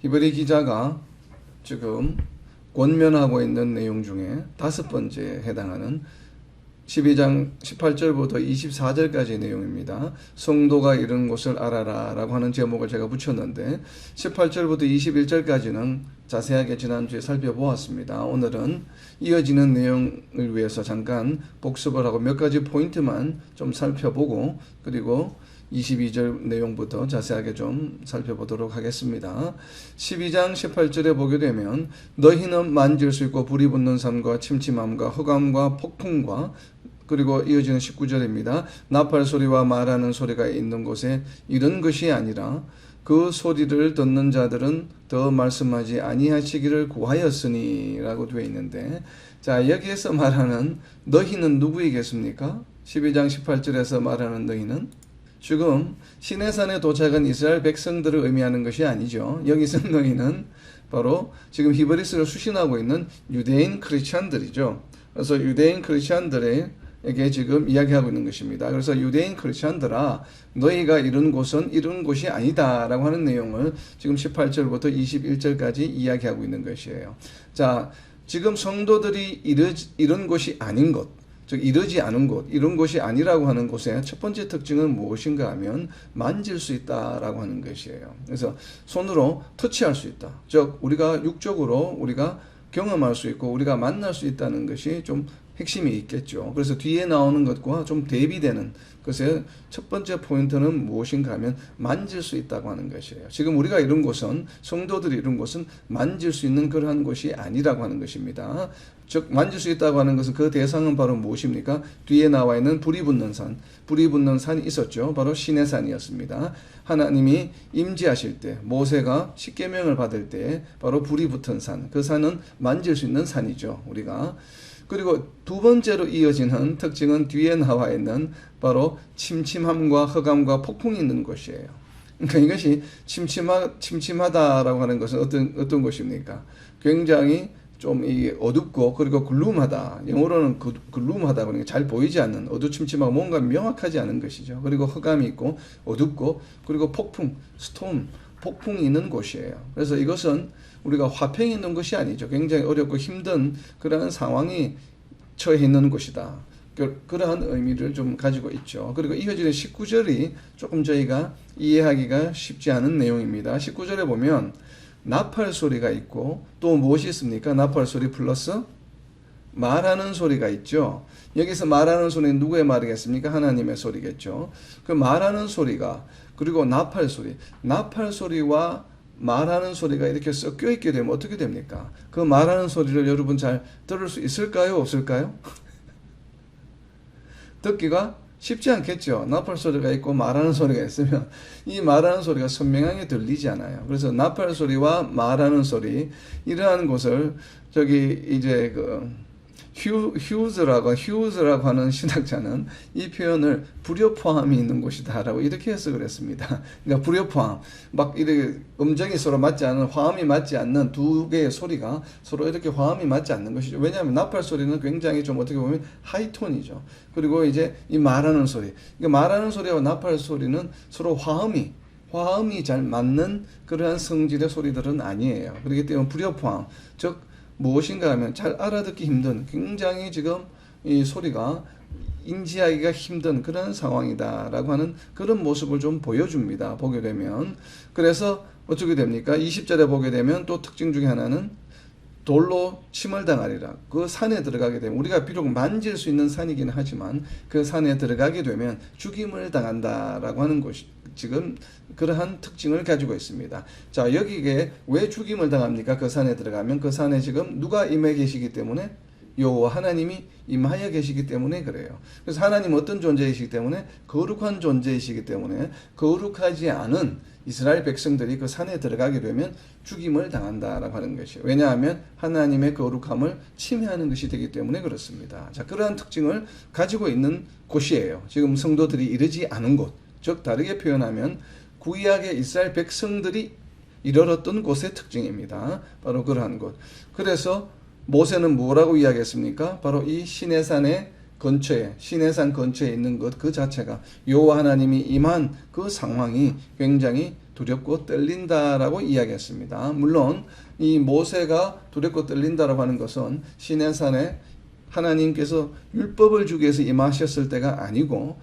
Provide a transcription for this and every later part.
히브리 기자가 지금 권면하고 있는 내용 중에 5번째에 해당하는 12장 18절부터 24절까지의 내용입니다. 성도가 이런 것을 알아라 라고 하는 제목을 제가 붙였는데 18절부터 21절까지는 자세하게 지난주에 살펴보았습니다. 오늘은 이어지는 내용을 위해서 잠깐 복습을 하고 몇 가지 포인트만 좀 살펴보고 그리고 22절 내용부터 자세하게 좀 살펴보도록 하겠습니다. 12장 18절에 보게 되면 너희는 만질 수 있고 불이 붙는 산과 침침함과 흑암과 폭풍과 그리고 이어지는 19절입니다. 나팔 소리와 말하는 소리가 있는 곳에 이런 것이 아니라 그 소리를 듣는 자들은 더 말씀하지 아니하시기를 구하였으니 라고 되어 있는데 자 여기에서 말하는 너희는 누구이겠습니까? 12장 18절에서 말하는 너희는 지금 시내산에 도착한 이스라엘 백성들을 의미하는 것이 아니죠. 여기서 너희는 바로 지금 히브리스를 수신하고 있는 유대인 크리스찬들이죠. 그래서 유대인 크리스찬들에게 지금 이야기하고 있는 것입니다. 그래서 유대인 크리스찬들아 너희가 이런 곳은 이런 곳이 아니다 라고 하는 내용을 지금 18절부터 21절까지 이야기하고 있는 것이에요. 자, 지금 성도들이 이런 곳이 아닌 것 즉 이러지 않은 곳, 이런 곳이 아니라고 하는 곳의 첫 번째 특징은 무엇인가 하면 만질 수 있다라고 하는 것이에요. 그래서 손으로 터치할 수 있다. 즉 우리가 육적으로 우리가 경험할 수 있고 우리가 만날 수 있다는 것이 좀 핵심이 있겠죠. 그래서 뒤에 나오는 것과 좀 대비되는 것의 첫 번째 포인트는 무엇인가 하면 만질 수 있다고 하는 것이에요. 지금 우리가 이런 곳은 성도들이 이런 곳은 만질 수 있는 그러한 곳이 아니라고 하는 것입니다. 즉 만질 수 있다고 하는 것은 그 대상은 바로 무엇입니까? 뒤에 나와 있는 불이 붙는 산, 불이 붙는 산이 있었죠. 바로 시내산이었습니다. 하나님이 임재하실 때 모세가 십계명을 받을 때 바로 불이 붙은 산, 그 산은 만질 수 있는 산이죠. 우리가 그리고 두 번째로 이어지는 특징은 뒤에 나와 있는 바로 침침함과 흑암과 폭풍이 있는 곳이에요. 그러니까 이것이 침침하다라고 하는 것은 어떤 것입니까? 굉장히 좀 어둡고 그리고 글룸하다. 영어로는 글룸하다 그러니까 잘 보이지 않는 어두침침하고 뭔가 명확하지 않은 것이죠. 그리고 흑암이 있고 어둡고 그리고 폭풍, 스톰, 폭풍이 있는 곳이에요. 그래서 이것은 우리가 화평이 있는 것이 아니죠. 굉장히 어렵고 힘든 그러한 상황이 처해 있는 곳이다. 그러한 의미를 좀 가지고 있죠. 그리고 이어지는 19절이 조금 저희가 이해하기가 쉽지 않은 내용입니다. 19절에 보면 나팔 소리가 있고 또 무엇이 있습니까? 나팔 소리 플러스 말하는 소리가 있죠. 여기서 말하는 소리는 누구의 말이겠습니까? 하나님의 소리겠죠. 그 말하는 소리가 그리고 나팔 소리와 말하는 소리가 이렇게 섞여 있게 되면 어떻게 됩니까? 그 말하는 소리를 여러분 잘 들을 수 있을까요? 없을까요? 듣기가 쉽지 않겠죠. 나팔 소리가 있고 말하는 소리가 있으면 이 말하는 소리가 선명하게 들리지 않아요. 그래서 나팔 소리와 말하는 소리 이러한 것을 저기 이제 휴즈라고 하는 신학자는 이 표현을 불협화음이 있는 곳이다라고 이렇게 해석을 했습니다. 그러니까 불협화음, 막 이렇게 음정이 서로 맞지 않는 화음이 맞지 않는 두 개의 소리가 서로 이렇게 화음이 맞지 않는 것이죠. 왜냐하면 나팔 소리는 굉장히 좀 어떻게 보면 하이톤이죠. 그리고 이제 이 말하는 소리, 그러니까 말하는 소리와 나팔 소리는 서로 화음이 잘 맞는 그러한 성질의 소리들은 아니에요. 그렇기 때문에 불협화음, 즉 무엇인가 하면 잘 알아듣기 힘든 굉장히 지금 이 소리가 인지하기가 힘든 그런 상황이다라고 하는 그런 모습을 좀 보여줍니다. 보게 되면. 그래서 어떻게 됩니까? 20절에 보게 되면 또 특징 중에 하나는 돌로 침을 당하리라. 그 산에 들어가게 되면 우리가 비록 만질 수 있는 산이긴 하지만 그 산에 들어가게 되면 죽임을 당한다라고 하는 것이 지금 그러한 특징을 가지고 있습니다. 자, 여기에 왜 죽임을 당합니까? 그 산에 들어가면 그 산에 지금 누가 임해 계시기 때문에 여호와 하나님이 임하여 계시기 때문에 그래요. 그래서 하나님 어떤 존재이시기 때문에 거룩한 존재이시기 때문에 거룩하지 않은 이스라엘 백성들이 그 산에 들어가게 되면 죽임을 당한다라고 하는 것이에요. 왜냐하면 하나님의 거룩함을 침해하는 것이 되기 때문에 그렇습니다. 자, 그러한 특징을 가지고 있는 곳이에요. 지금 성도들이 이르지 않은 곳, 즉 다르게 표현하면 구약의 이스라엘 백성들이 이르렀던 곳의 특징입니다. 바로 그러한 곳. 그래서 모세는 뭐라고 이야기했습니까? 바로 이 시내산에 근처에, 시내산 근처에 있는 것 그 자체가 여호와 하나님이 임한 그 상황이 굉장히 두렵고 떨린다라고 이야기했습니다. 물론 이 모세가 두렵고 떨린다라고 하는 것은 시내산에 하나님께서 율법을 주기 위해서 임하셨을 때가 아니고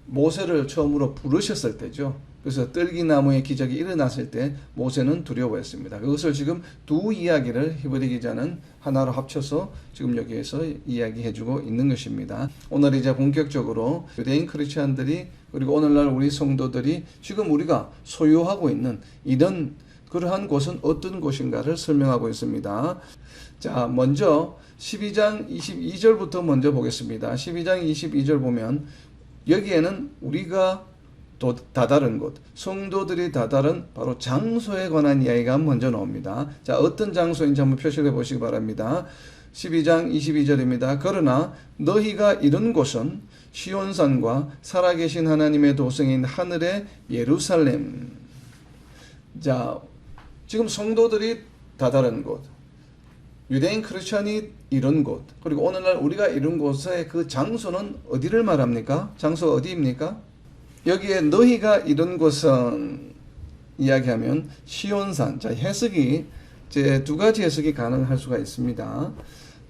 모세를 처음으로 부르셨을 때죠. 그래서 떨기나무의 기적이 일어났을 때 모세는 두려워했습니다. 그것을 지금 두 이야기를 히브리 기자는 하나로 합쳐서 지금 여기에서 이야기해주고 있는 것입니다. 오늘 이제 본격적으로 유대인 크리스찬들이 그리고 오늘날 우리 성도들이 지금 우리가 소유하고 있는 이런 그러한 곳은 어떤 곳인가를 설명하고 있습니다. 자, 먼저 12장 22절부터 먼저 보겠습니다. 12장 22절 보면 여기에는 우리가 또 다다른 곳, 성도들이 다다른 바로 장소에 관한 이야기가 먼저 나옵니다. 자, 어떤 장소인지 한번 표시해 보시기 바랍니다. 12장 22절입니다. 그러나 너희가 이른 곳은 시온산과 살아계신 하나님의 도성인 하늘의 예루살렘. 자, 지금 성도들이 다다른 곳, 유대인 크리스천이 이룬 곳, 그리고 오늘날 우리가 이룬 곳의 그 장소는 어디를 말합니까? 장소가 어디입니까? 여기에 너희가 이룬 곳은 이야기하면 시온산. 자, 해석이 이제 두 가지 해석이 가능할 수가 있습니다.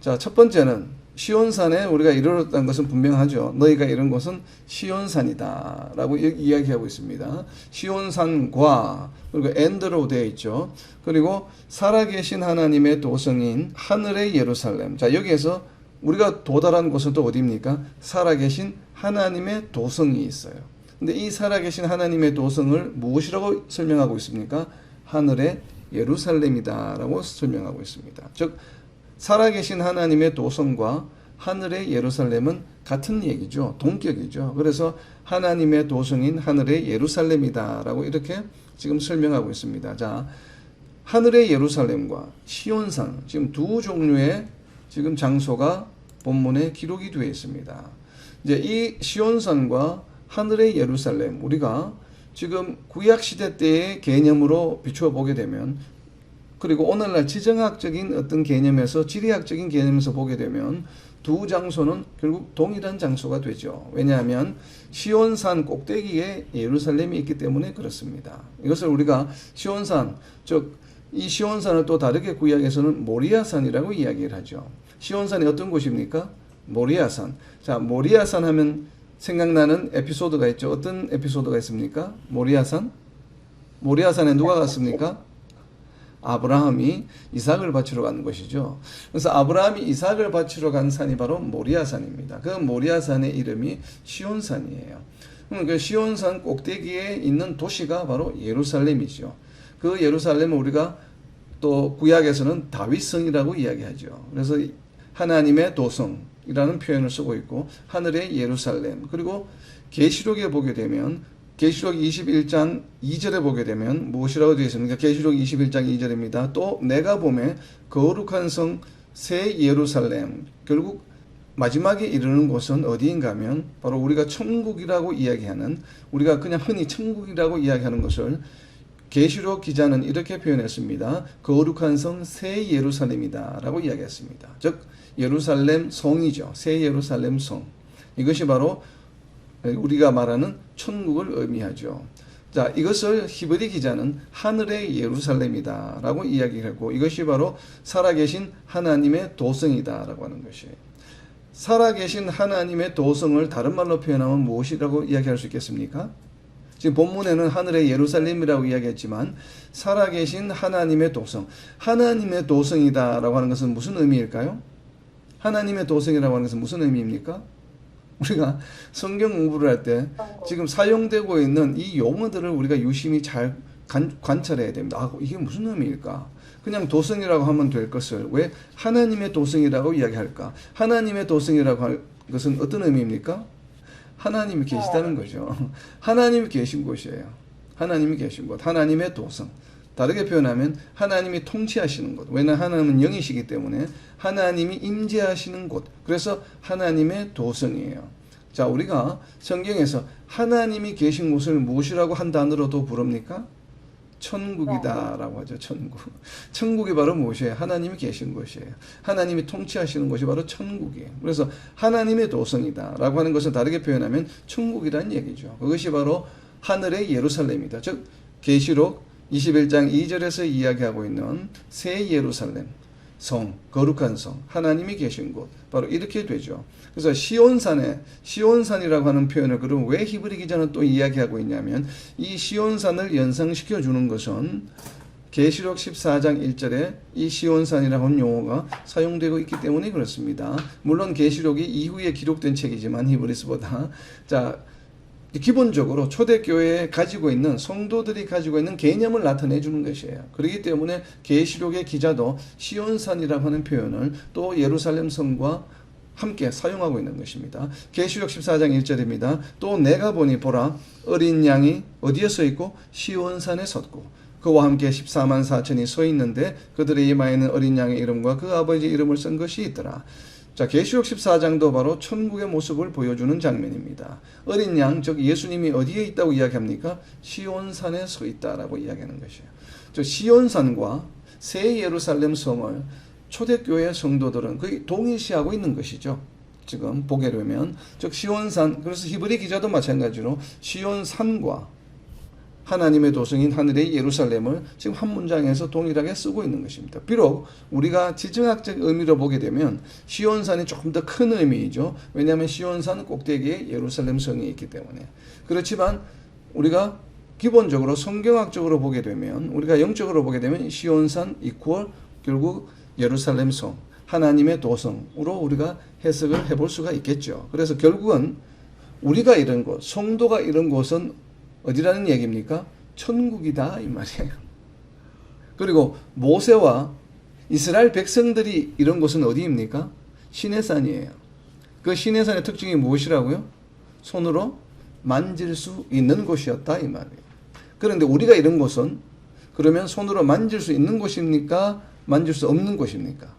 자, 첫 번째는 시온산에 우리가 이르렀다는 것은 분명하죠. 너희가 이룬 곳은 시온산이다 라고 이야기하고 있습니다. 시온산과 그리고 엔드로 되어 있죠. 그리고 살아계신 하나님의 도성인 하늘의 예루살렘. 자, 여기에서 우리가 도달한 곳은 또 어디입니까? 살아계신 하나님의 도성이 있어요. 근데 이 살아계신 하나님의 도성을 무엇이라고 설명하고 있습니까? 하늘의 예루살렘이다 라고 설명하고 있습니다. 즉 살아계신 하나님의 도성과 하늘의 예루살렘은 같은 얘기죠. 동격이죠. 그래서 하나님의 도성인 하늘의 예루살렘이다 라고 이렇게 지금 설명하고 있습니다. 자, 하늘의 예루살렘과 시온산, 지금 두 종류의 지금 장소가 본문에 기록이 되어 있습니다. 이제 이 시온산과 하늘의 예루살렘, 우리가 지금 구약시대 때의 개념으로 비추어 보게 되면, 그리고 오늘날 지정학적인 어떤 개념에서, 지리학적인 개념에서 보게 되면 두 장소는 결국 동일한 장소가 되죠. 왜냐하면 시온산 꼭대기에 예루살렘이 있기 때문에 그렇습니다. 이것을 우리가 시온산, 즉 이 시온산을 또 다르게 구약에서는 모리아산이라고 이야기를 하죠. 시온산이 어떤 곳입니까? 모리아산. 자, 모리아산 하면 생각나는 에피소드가 있죠. 어떤 에피소드가 있습니까? 모리아산? 모리아산에 누가 갔습니까? 아브라함이 이삭을 바치러 간 것이죠. 그래서 아브라함이 이삭을 바치러 간 산이 바로 모리아산입니다. 그 모리아산의 이름이 시온산이에요. 그 시온산 꼭대기에 있는 도시가 바로 예루살렘이죠. 그 예루살렘은 우리가 또 구약에서는 다윗성이라고 이야기하죠. 그래서 하나님의 도성이라는 표현을 쓰고 있고 하늘의 예루살렘, 그리고 계시록에 보게 되면 계시록 21장 2절에 보게 되면 무엇이라고 되어 있습니까? 계시록 21장 2절입니다. 또 내가 보매 거룩한 성 새 예루살렘, 결국 마지막에 이르는 곳은 어디인가 하면 바로 우리가 천국이라고 이야기하는, 우리가 그냥 흔히 천국이라고 이야기하는 것을 계시록 기자는 이렇게 표현했습니다. 거룩한 성 새 예루살렘이다 라고 이야기했습니다. 즉 예루살렘 성이죠. 새 예루살렘 성. 이것이 바로 우리가 말하는 천국을 의미하죠. 자, 이것을 히브리 기자는 하늘의 예루살렘이다 라고 이야기하고, 이것이 바로 살아계신 하나님의 도성이다 라고 하는 것이에요. 살아계신 하나님의 도성을 다른 말로 표현하면 무엇이라고 이야기할 수 있겠습니까? 지금 본문에는 하늘의 예루살렘이라고 이야기했지만 살아계신 하나님의 도성, 하나님의 도성이다 라고 하는 것은 무슨 의미일까요? 하나님의 도성이라고 하는 것은 무슨 의미입니까? 우리가 성경 공부를 할 때 지금 사용되고 있는 이 용어들을 우리가 유심히 잘 관찰해야 됩니다. 아, 이게 무슨 의미일까? 그냥 도성이라고 하면 될 것을 왜 하나님의 도성이라고 이야기할까? 하나님의 도성이라고 할 것은 어떤 의미입니까? 하나님이 계시다는 거죠. 하나님이 계신 곳이에요. 하나님이 계신 곳, 하나님의 도성. 다르게 표현하면 하나님이 통치하시는 곳. 왜냐하면 하나님은 영이시기 때문에 하나님이 임재하시는 곳. 그래서 하나님의 도성이에요. 자, 우리가 성경에서 하나님이 계신 곳을 무엇이라고 한 단어로도 부릅니까? 천국이다라고 하죠. 천국. 천국이 바로 무엇이에요? 하나님이 계신 곳이에요. 하나님이 통치하시는 곳이 바로 천국이에요. 그래서 하나님의 도성이다라고 하는 것을 다르게 표현하면 천국이라는 얘기죠. 그것이 바로 하늘의 예루살렘이다. 즉 계시록 21장 2절에서 이야기하고 있는 새 예루살렘, 성, 거룩한 성, 하나님이 계신 곳, 바로 이렇게 되죠. 그래서 시온산이라고 하는 표현을 그럼 왜 히브리 기자는 또 이야기하고 있냐면 이 시온산을 연상시켜 주는 것은 계시록 14장 1절에 이 시온산이라고 하는 용어가 사용되고 있기 때문에 그렇습니다. 물론 계시록이 이후에 기록된 책이지만 히브리서보다 기본적으로 초대교회에 가지고 있는 성도들이 가지고 있는 개념을 나타내 주는 것이에요. 그렇기 때문에 계시록의 기자도 시온산이라고 하는 표현을 또 예루살렘 성과 함께 사용하고 있는 것입니다. 계시록 14장 1절입니다. 또 내가 보니 보라 어린 양이 어디에 서 있고 시온산에 섰고 그와 함께 14만 4천이 서 있는데 그들의 이마에는 어린 양의 이름과 그 아버지 이름을 쓴 것이 있더라. 자, 계시록 14장도 바로 천국의 모습을 보여주는 장면입니다. 어린 양, 즉 예수님이 어디에 있다고 이야기합니까? 시온산에 서 있다라고 이야기하는 것이에요. 즉 시온산과 새 예루살렘 성을 초대교회 성도들은 거의 동일시하고 있는 것이죠. 지금 보게 되면 즉 시온산, 그래서 히브리 기자도 마찬가지로 시온산과 하나님의 도성인 하늘의 예루살렘을 지금 한 문장에서 동일하게 쓰고 있는 것입니다. 비록 우리가 지정학적 의미로 보게 되면 시온산이 조금 더 큰 의미이죠. 왜냐하면 시온산 꼭대기에 예루살렘 성이 있기 때문에. 그렇지만 우리가 기본적으로 성경학적으로 보게 되면, 우리가 영적으로 보게 되면 시온산 이퀄 결국 예루살렘 성, 하나님의 도성으로 우리가 해석을 해볼 수가 있겠죠. 그래서 결국은 우리가 이런 곳, 성도가 이런 곳은 어디라는 얘기입니까? 천국이다 이 말이에요. 그리고 모세와 이스라엘 백성들이 이런 곳은 어디입니까? 시내산이에요. 그 시내산의 특징이 무엇이라고요? 손으로 만질 수 있는 곳이었다 이 말이에요. 그런데 우리가 이런 곳은 그러면 손으로 만질 수 있는 곳입니까? 만질 수 없는 곳입니까?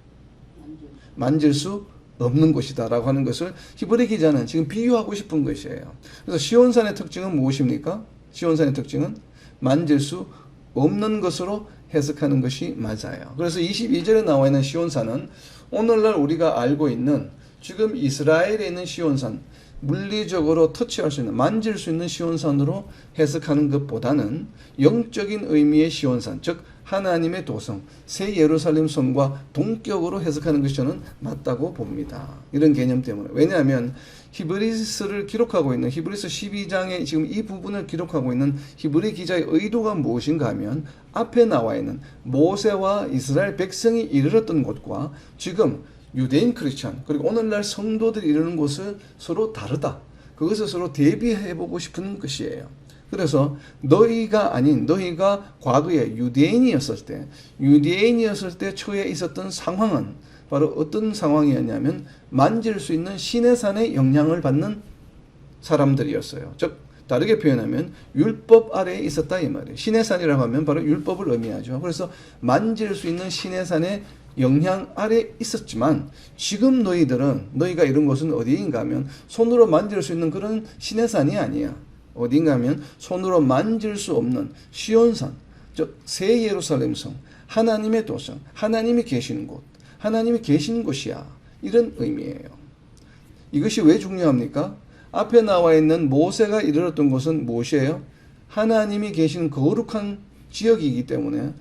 만질 수 없는 곳이다라고 하는 것을 히브리 기자는 지금 비유하고 싶은 것이에요. 그래서 시온산의 특징은 무엇입니까? 시온산의 특징은 만질 수 없는 것으로 해석하는 것이 맞아요. 그래서 22절에 나와 있는 시온산은 오늘날 우리가 알고 있는 지금 이스라엘에 있는 시온산, 물리적으로 터치할 수 있는, 만질 수 있는 시온산으로 해석하는 것보다는 영적인 의미의 시온산, 즉 하나님의 도성, 새 예루살렘 성과 동격으로 해석하는 것이 저는 맞다고 봅니다. 이런 개념 때문에. 왜냐하면 히브리서를 기록하고 있는, 히브리서 12장에 지금 이 부분을 기록하고 있는 히브리 기자의 의도가 무엇인가 하면 앞에 나와 있는 모세와 이스라엘 백성이 이르렀던 곳과 지금 유대인 크리스천 그리고 오늘날 성도들이 이르는 곳은 서로 다르다. 그것을 서로 대비해보고 싶은 것이에요. 그래서 너희가 과거에 유대인이었을 때 초에 있었던 상황은 바로 어떤 상황이었냐면 만질 수 있는 시내산의 영향을 받는 사람들이었어요. 즉 다르게 표현하면 율법 아래에 있었다 이 말이에요. 시내산이라고 하면 바로 율법을 의미하죠. 그래서 만질 수 있는 시내산의 영향 아래 있었지만 지금 너희가 이런 곳은 어디인가 하면 손으로 만질 수 있는 그런 시내산이 아니야. 어딘가 하면 손으로 만질 수 없는 시온산, 즉 새 예루살렘 성, 하나님의 도성, 하나님이 계시는 곳, 하나님이 계시는 곳이야. 이런 의미예요. 이것이 왜 중요합니까? 앞에 나와 있는 모세가 이르렀던 곳은 무엇이에요? 하나님이 계시는 거룩한 지역이기 때문에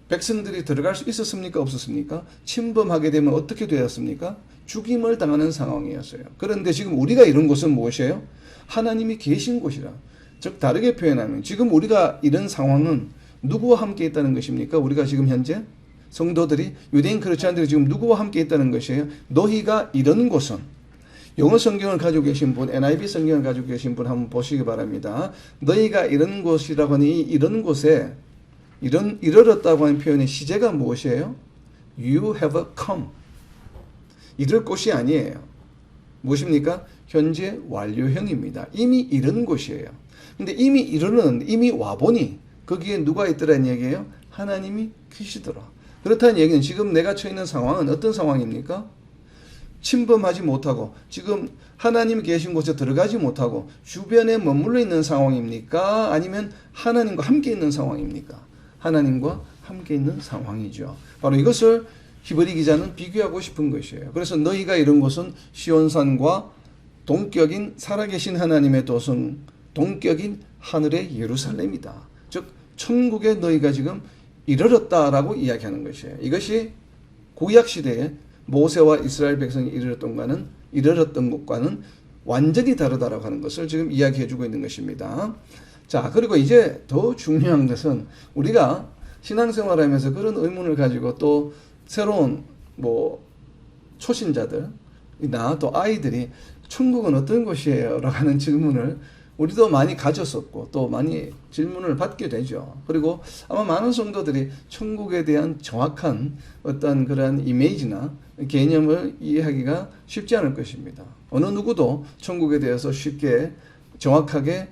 백성들이 들어갈 수 있었습니까? 없었습니까? 침범하게 되면 어떻게 되었습니까? 죽임을 당하는 상황이었어요. 그런데 지금 우리가 이런 곳은 무엇이에요? 하나님이 계신 곳이라. 즉 다르게 표현하면 지금 우리가 이런 상황은 누구와 함께 있다는 것입니까? 우리가 지금 현재 성도들이, 유대인 크리스찬들이 지금 누구와 함께 있다는 것이에요? 너희가 이런 곳은, 영어 성경을 가지고 계신 분, NIV 성경을 가지고 계신 분 한번 보시기 바랍니다. 너희가 이런 곳이라고 하니 이런 곳에 이르렀다고 하는 표현의 시제가 무엇이에요? You have come. 이럴 곳이 아니에요. 무엇입니까? 현재 완료형입니다. 이미 이른 곳이에요. 근데 이미 와보니 거기에 누가 있더라는 얘기예요? 하나님이 계시더라. 그렇다는 얘기는 지금 내가 처해 있는 상황은 어떤 상황입니까? 침범하지 못하고 지금 하나님이 계신 곳에 들어가지 못하고 주변에 머물러 있는 상황입니까? 아니면 하나님과 함께 있는 상황입니까? 하나님과 함께 있는 상황이죠. 바로 이것을 히브리 기자는 비교하고 싶은 것이에요. 그래서 너희가 이런 곳은 시온산과 동격인 살아계신 하나님의 도성, 동격인 하늘의 예루살렘이다. 즉 천국에 너희가 지금 이르렀다라고 이야기하는 것이에요. 이것이 구약 시대에 모세와 이스라엘 백성이 이르렀던 것과는 완전히 다르다라고 하는 것을 지금 이야기해주고 있는 것입니다. 자, 그리고 이제 더 중요한 것은 우리가 신앙생활하면서 그런 의문을 가지고 또 새로운 초신자들이나 또 아이들이 천국은 어떤 곳이에요? 라고 하는 질문을 우리도 많이 가졌었고 또 많이 질문을 받게 되죠. 그리고 아마 많은 성도들이 천국에 대한 정확한 어떤 그런 이미지나 개념을 이해하기가 쉽지 않을 것입니다. 어느 누구도 천국에 대해서 쉽게 정확하게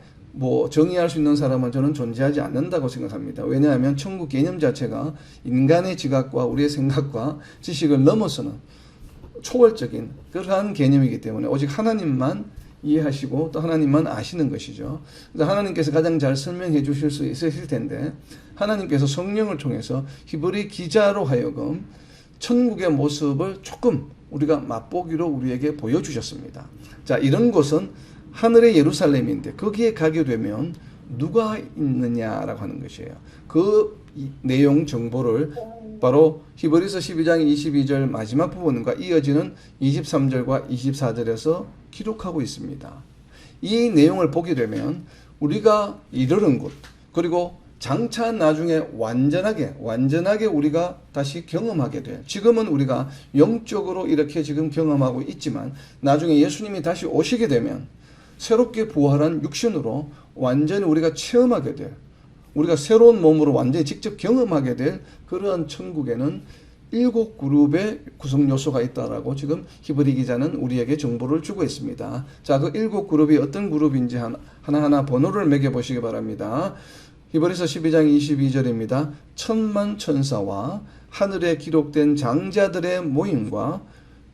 정의할 수 있는 사람은 저는 존재하지 않는다고 생각합니다. 왜냐하면 천국 개념 자체가 인간의 지각과 우리의 생각과 지식을 넘어서는 초월적인 그러한 개념이기 때문에 오직 하나님만 이해하시고 또 하나님만 아시는 것이죠. 그래서 하나님께서 가장 잘 설명해 주실 수 있으실 텐데 하나님께서 성령을 통해서 히브리 기자로 하여금 천국의 모습을 조금 우리가 맛보기로 우리에게 보여주셨습니다. 자, 이런 곳은 하늘의 예루살렘인데 거기에 가게 되면 누가 있느냐라고 하는 것이에요. 그 내용 정보를 바로 히브리서 12장 22절 마지막 부분과 이어지는 23절과 24절에서 기록하고 있습니다. 이 내용을 보게 되면 우리가 이르는 곳, 그리고 장차 나중에 완전하게 우리가 다시 경험하게 돼. 지금은 우리가 영적으로 이렇게 지금 경험하고 있지만 나중에 예수님이 다시 오시게 되면 새롭게 부활한 육신으로 완전히 우리가 체험하게 돼. 우리가 새로운 몸으로 완전히 직접 경험하게 될 그러한 천국에는 7그룹의 구성 요소가 있다라고 지금 히브리 기자는 우리에게 정보를 주고 있습니다. 자, 그 7그룹이 어떤 그룹인지 하나하나 번호를 매겨 보시기 바랍니다. 히브리서 12장 22절입니다. 천만 천사와 하늘에 기록된 장자들의 모임과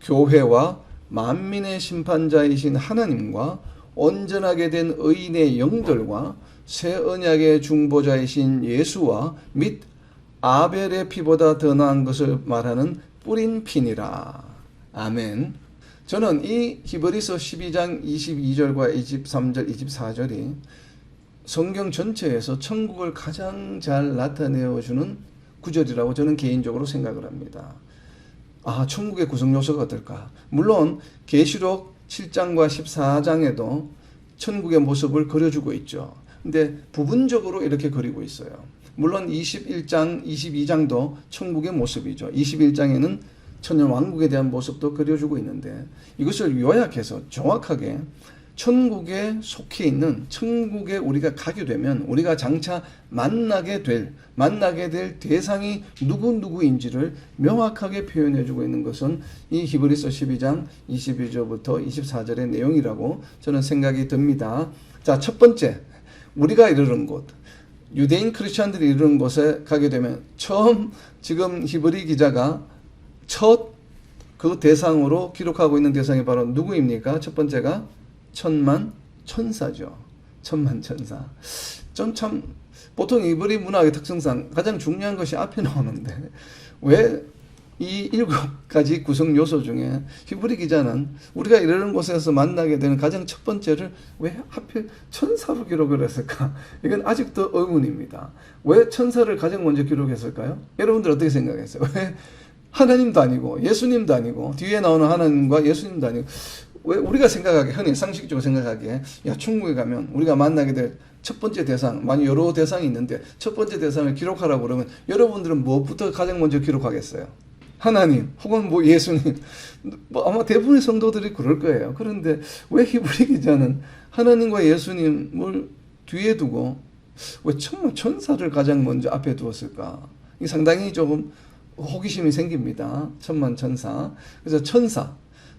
교회와 만민의 심판자이신 하나님과 온전하게 된 의인의 영들과 새 언약의 중보자이신 예수와 및 아벨의 피보다 더 나은 것을 말하는 뿌린 피니라. 아멘. 저는 이 히브리서 12장 22절과 23절, 24절이 성경 전체에서 천국을 가장 잘 나타내어주는 구절이라고 저는 개인적으로 생각을 합니다. 아, 천국의 구성 요소가 어떨까? 물론 계시록 7장과 14장에도 천국의 모습을 그려주고 있죠. 근데 부분적으로 이렇게 그리고 있어요. 물론 21장, 22장도 천국의 모습이죠. 21장에는 천년 왕국에 대한 모습도 그려주고 있는데 이것을 요약해서 정확하게 천국에 속해 있는 천국에 우리가 가게 되면 우리가 장차 만나게 될 대상이 누구인지를 명확하게 표현해주고 있는 것은 이 히브리서 12장 22절부터 24절의 내용이라고 저는 생각이 듭니다. 자, 첫 번째, 우리가 이르는 곳, 유대인 크리스찬들이 이르는 곳에 가게 되면 처음 지금 히브리 기자가 첫 그 대상으로 기록하고 있는 대상이 바로 누구입니까? 첫 번째가 천만 천사죠. 천만 천사. 참 보통 이브리 문학의 특성상 가장 중요한 것이 앞에 나오는데 왜 이 7가지 구성 요소 중에 히브리 기자는 우리가 이러는 곳에서 만나게 되는 가장 첫 번째를 왜 하필 천사로 기록을 했을까? 이건 아직도 의문입니다. 왜 천사를 가장 먼저 기록했을까요? 여러분들 어떻게 생각했어요? 왜 하나님도 아니고 예수님도 아니고 뒤에 나오는 하나님과 예수님도 아니고 왜 우리가 생각하기에 흔히 상식적으로 생각하기에 야 천국에 가면 우리가 만나게 될 첫 번째 대상, 만약 여러 대상이 있는데 첫 번째 대상을 기록하라고 그러면 여러분들은 무엇부터 가장 먼저 기록하겠어요? 하나님 혹은 예수님, 아마 대부분의 성도들이 그럴 거예요. 그런데 왜 히브리 기자는 하나님과 예수님을 뒤에 두고 왜 천만 천사를 가장 먼저 앞에 두었을까? 이 상당히 조금 호기심이 생깁니다. 천만 천사. 그래서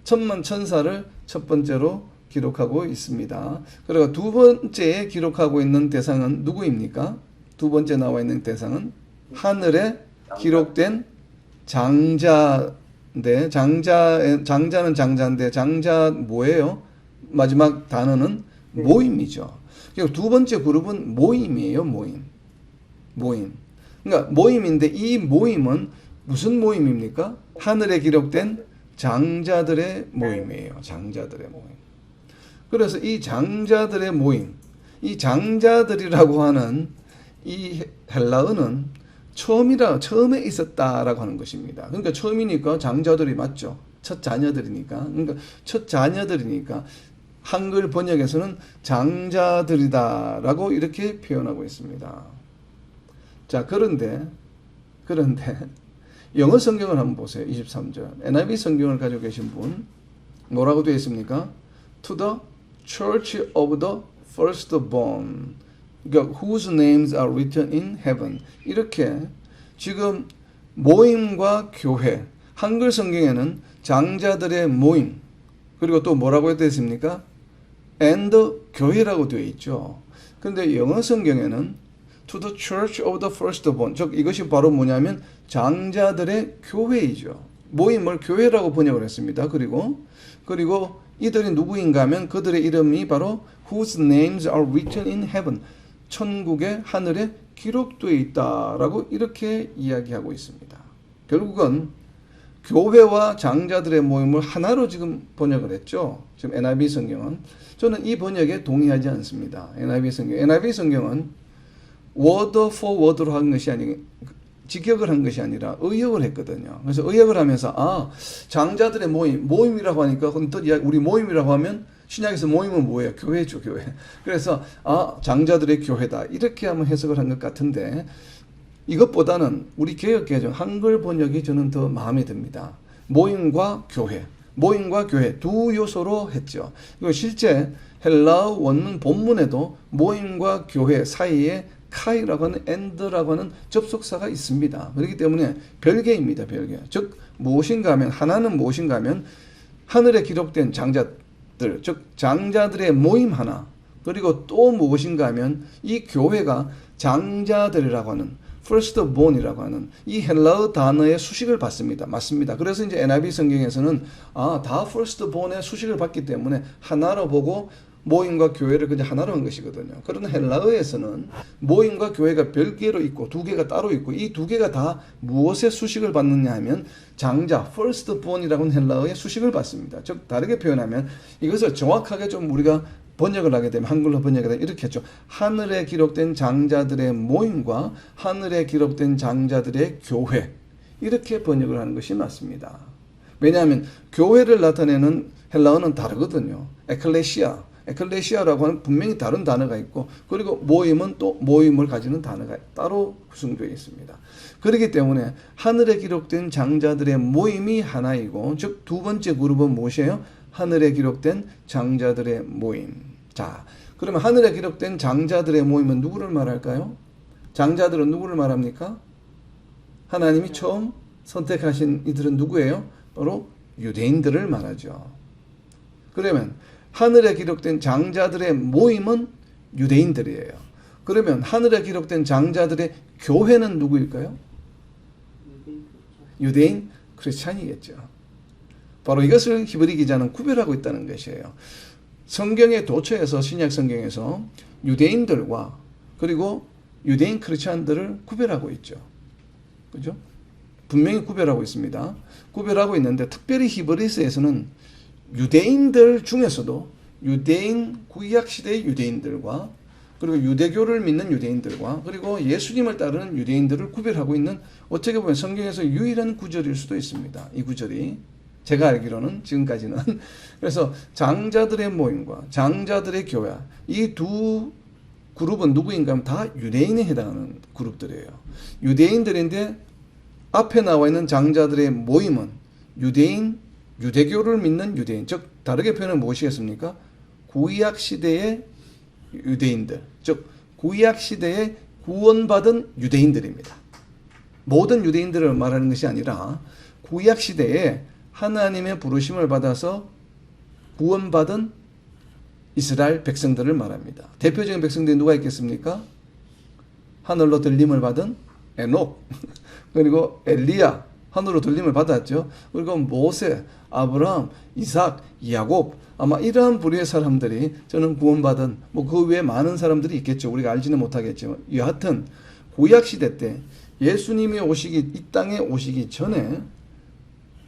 천만 천사를 첫 번째로 기록하고 있습니다. 그리고 두 번째에 기록하고 있는 대상은 누구입니까? 두 번째 나와 있는 대상은 하늘에 기록된 장자인데 장자는 장자인데 장자 뭐예요? 마지막 단어는 모임이죠. 그리고 두 번째 그룹은 모임이에요. 모임. 그러니까 모임인데 이 모임은 무슨 모임입니까? 하늘에 기록된 장자들의 모임이에요. 장자들의 모임. 그래서 이 장자들의 모임, 이 장자들이라고 하는 이 헬라어는 처음에 있었다라고 하는 것입니다. 그러니까 처음이니까 장자들이 맞죠. 첫 자녀들이니까. 그러니까 첫 자녀들이니까 한글 번역에서는 장자들이다라고 이렇게 표현하고 있습니다. 자, 그런데 영어 성경을 한번 보세요. 23절. NIV 성경을 가지고 계신 분 뭐라고 되어 있습니까? To the church of the firstborn, 그러니까 whose names are written in heaven. 이렇게 지금 모임과 교회, 한글 성경에는 장자들의 모임, 그리고 또 뭐라고 되어 있습니까? and 교회라고 되어 있죠. 근데 영어 성경에는 to the church of the firstborn, 즉 이것이 바로 뭐냐면 장자들의 교회이죠. 모임을 교회라고 번역을 했습니다. 그리고 이들이 누구인가 하면 그들의 이름이 바로 whose names are written in heaven, 천국의 하늘에 기록되어 있다라고 이렇게 이야기하고 있습니다. 결국은 교회와 장자들의 모임을 하나로 지금 번역을 했죠. 지금 NIV 성경은. 저는 이 번역에 동의하지 않습니다. NIV 성경은 word for word로 한 것이 아니고 직역을 한 것이 아니라 의역을 했거든요. 그래서 의역을 하면서 장자들의 모임이라고 하니까 우리 모임이라고 하면 신약에서 모임은 뭐예요? 교회죠, 교회. 그래서 장자들의 교회다 이렇게 한번 해석을 한 것 같은데 이것보다는 우리 개역개정 한글 번역이 저는 더 마음에 듭니다. 모임과 교회 두 요소로 했죠. 그리고 실제 헬라어 원문 본문에도 모임과 교회 사이에 카이라고 하는 and라고 하는 접속사가 있습니다. 그렇기 때문에 별개입니다. 별개. 즉 무엇인가 하면 하나는 무엇인가 하면 하늘에 기록된 장자들, 즉 장자들의 모임 하나, 그리고 또 무엇인가 하면 이 교회가 장자들이라고 하는 firstborn이라고 하는 이 헬라어 단어의 수식을 받습니다. 맞습니다. 그래서 이제 NIV 성경에서는 다 firstborn의 수식을 받기 때문에 하나로 보고 모임과 교회를 그냥 하나로 한 것이거든요. 그러나 헬라어에서는 모임과 교회가 별개로 있고 두 개가 따로 있고 이 두 개가 다 무엇의 수식을 받느냐 하면 장자, firstborn이라고 하는 헬라어의 수식을 받습니다. 즉 다르게 표현하면 이것을 정확하게 좀 우리가 번역을 하게 되면 한글로 번역이 되면 이렇게 했죠. 하늘에 기록된 장자들의 모임과 하늘에 기록된 장자들의 교회, 이렇게 번역을 하는 것이 맞습니다. 왜냐하면 교회를 나타내는 헬라어는 다르거든요. 에클레시아라고 하는 분명히 다른 단어가 있고, 그리고 모임은 또 모임을 가지는 단어가 따로 구성되어 있습니다. 그렇기 때문에 하늘에 기록된 장자들의 모임이 하나이고, 즉 두 번째 그룹은 무엇이에요? 하늘에 기록된 장자들의 모임. 자, 그러면 하늘에 기록된 장자들의 모임은 누구를 말할까요? 장자들은 누구를 말합니까? 하나님이 처음 선택하신 이들은 누구예요? 바로 유대인들을 말하죠. 그러면 하늘에 기록된 장자들의 모임은 유대인들이에요. 그러면 하늘에 기록된 장자들의 교회는 누구일까요? 유대인 크리스찬이겠죠. 바로 이것을 히브리 기자는 구별하고 있다는 것이에요. 성경의 도처에서, 신약 성경에서 유대인들과 그리고 유대인 크리스찬들을 구별하고 있죠. 그죠? 분명히 구별하고 있습니다. 구별하고 있는데 특별히 히브리서에서는 유대인들 중에서도 유대인 구약 시대의 유대인들과 그리고 유대교를 믿는 유대인들과 그리고 예수님을 따르는 유대인들을 구별하고 있는, 어떻게 보면 성경에서 유일한 구절일 수도 있습니다. 이 구절이 제가 알기로는 지금까지는. 그래서 장자들의 모임과 장자들의 교회, 이 두 그룹은 누구인가 하면 다 유대인에 해당하는 그룹들이에요. 유대인들인데 앞에 나와 있는 장자들의 모임은 유대교를 믿는 유대인, 즉 다르게 표현하면 무엇이겠습니까? 구약 시대의 유대인들, 즉 구약 시대에 구원받은 유대인들입니다. 모든 유대인들을 말하는 것이 아니라 구약 시대에 하나님의 부르심을 받아서 구원받은 이스라엘 백성들을 말합니다. 대표적인 백성들이 누가 있겠습니까? 하늘로 들림을 받은 에녹, 그리고 엘리야, 하늘로 들림을 받았죠. 그리고 모세, 아브라함, 이삭, 야곱, 아마 이러한 부류의 사람들이 저는 구원받은, 그 외에 많은 사람들이 있겠죠. 우리가 알지는 못하겠지만 여하튼 구약 시대 때 예수님이 이 땅에 오시기 전에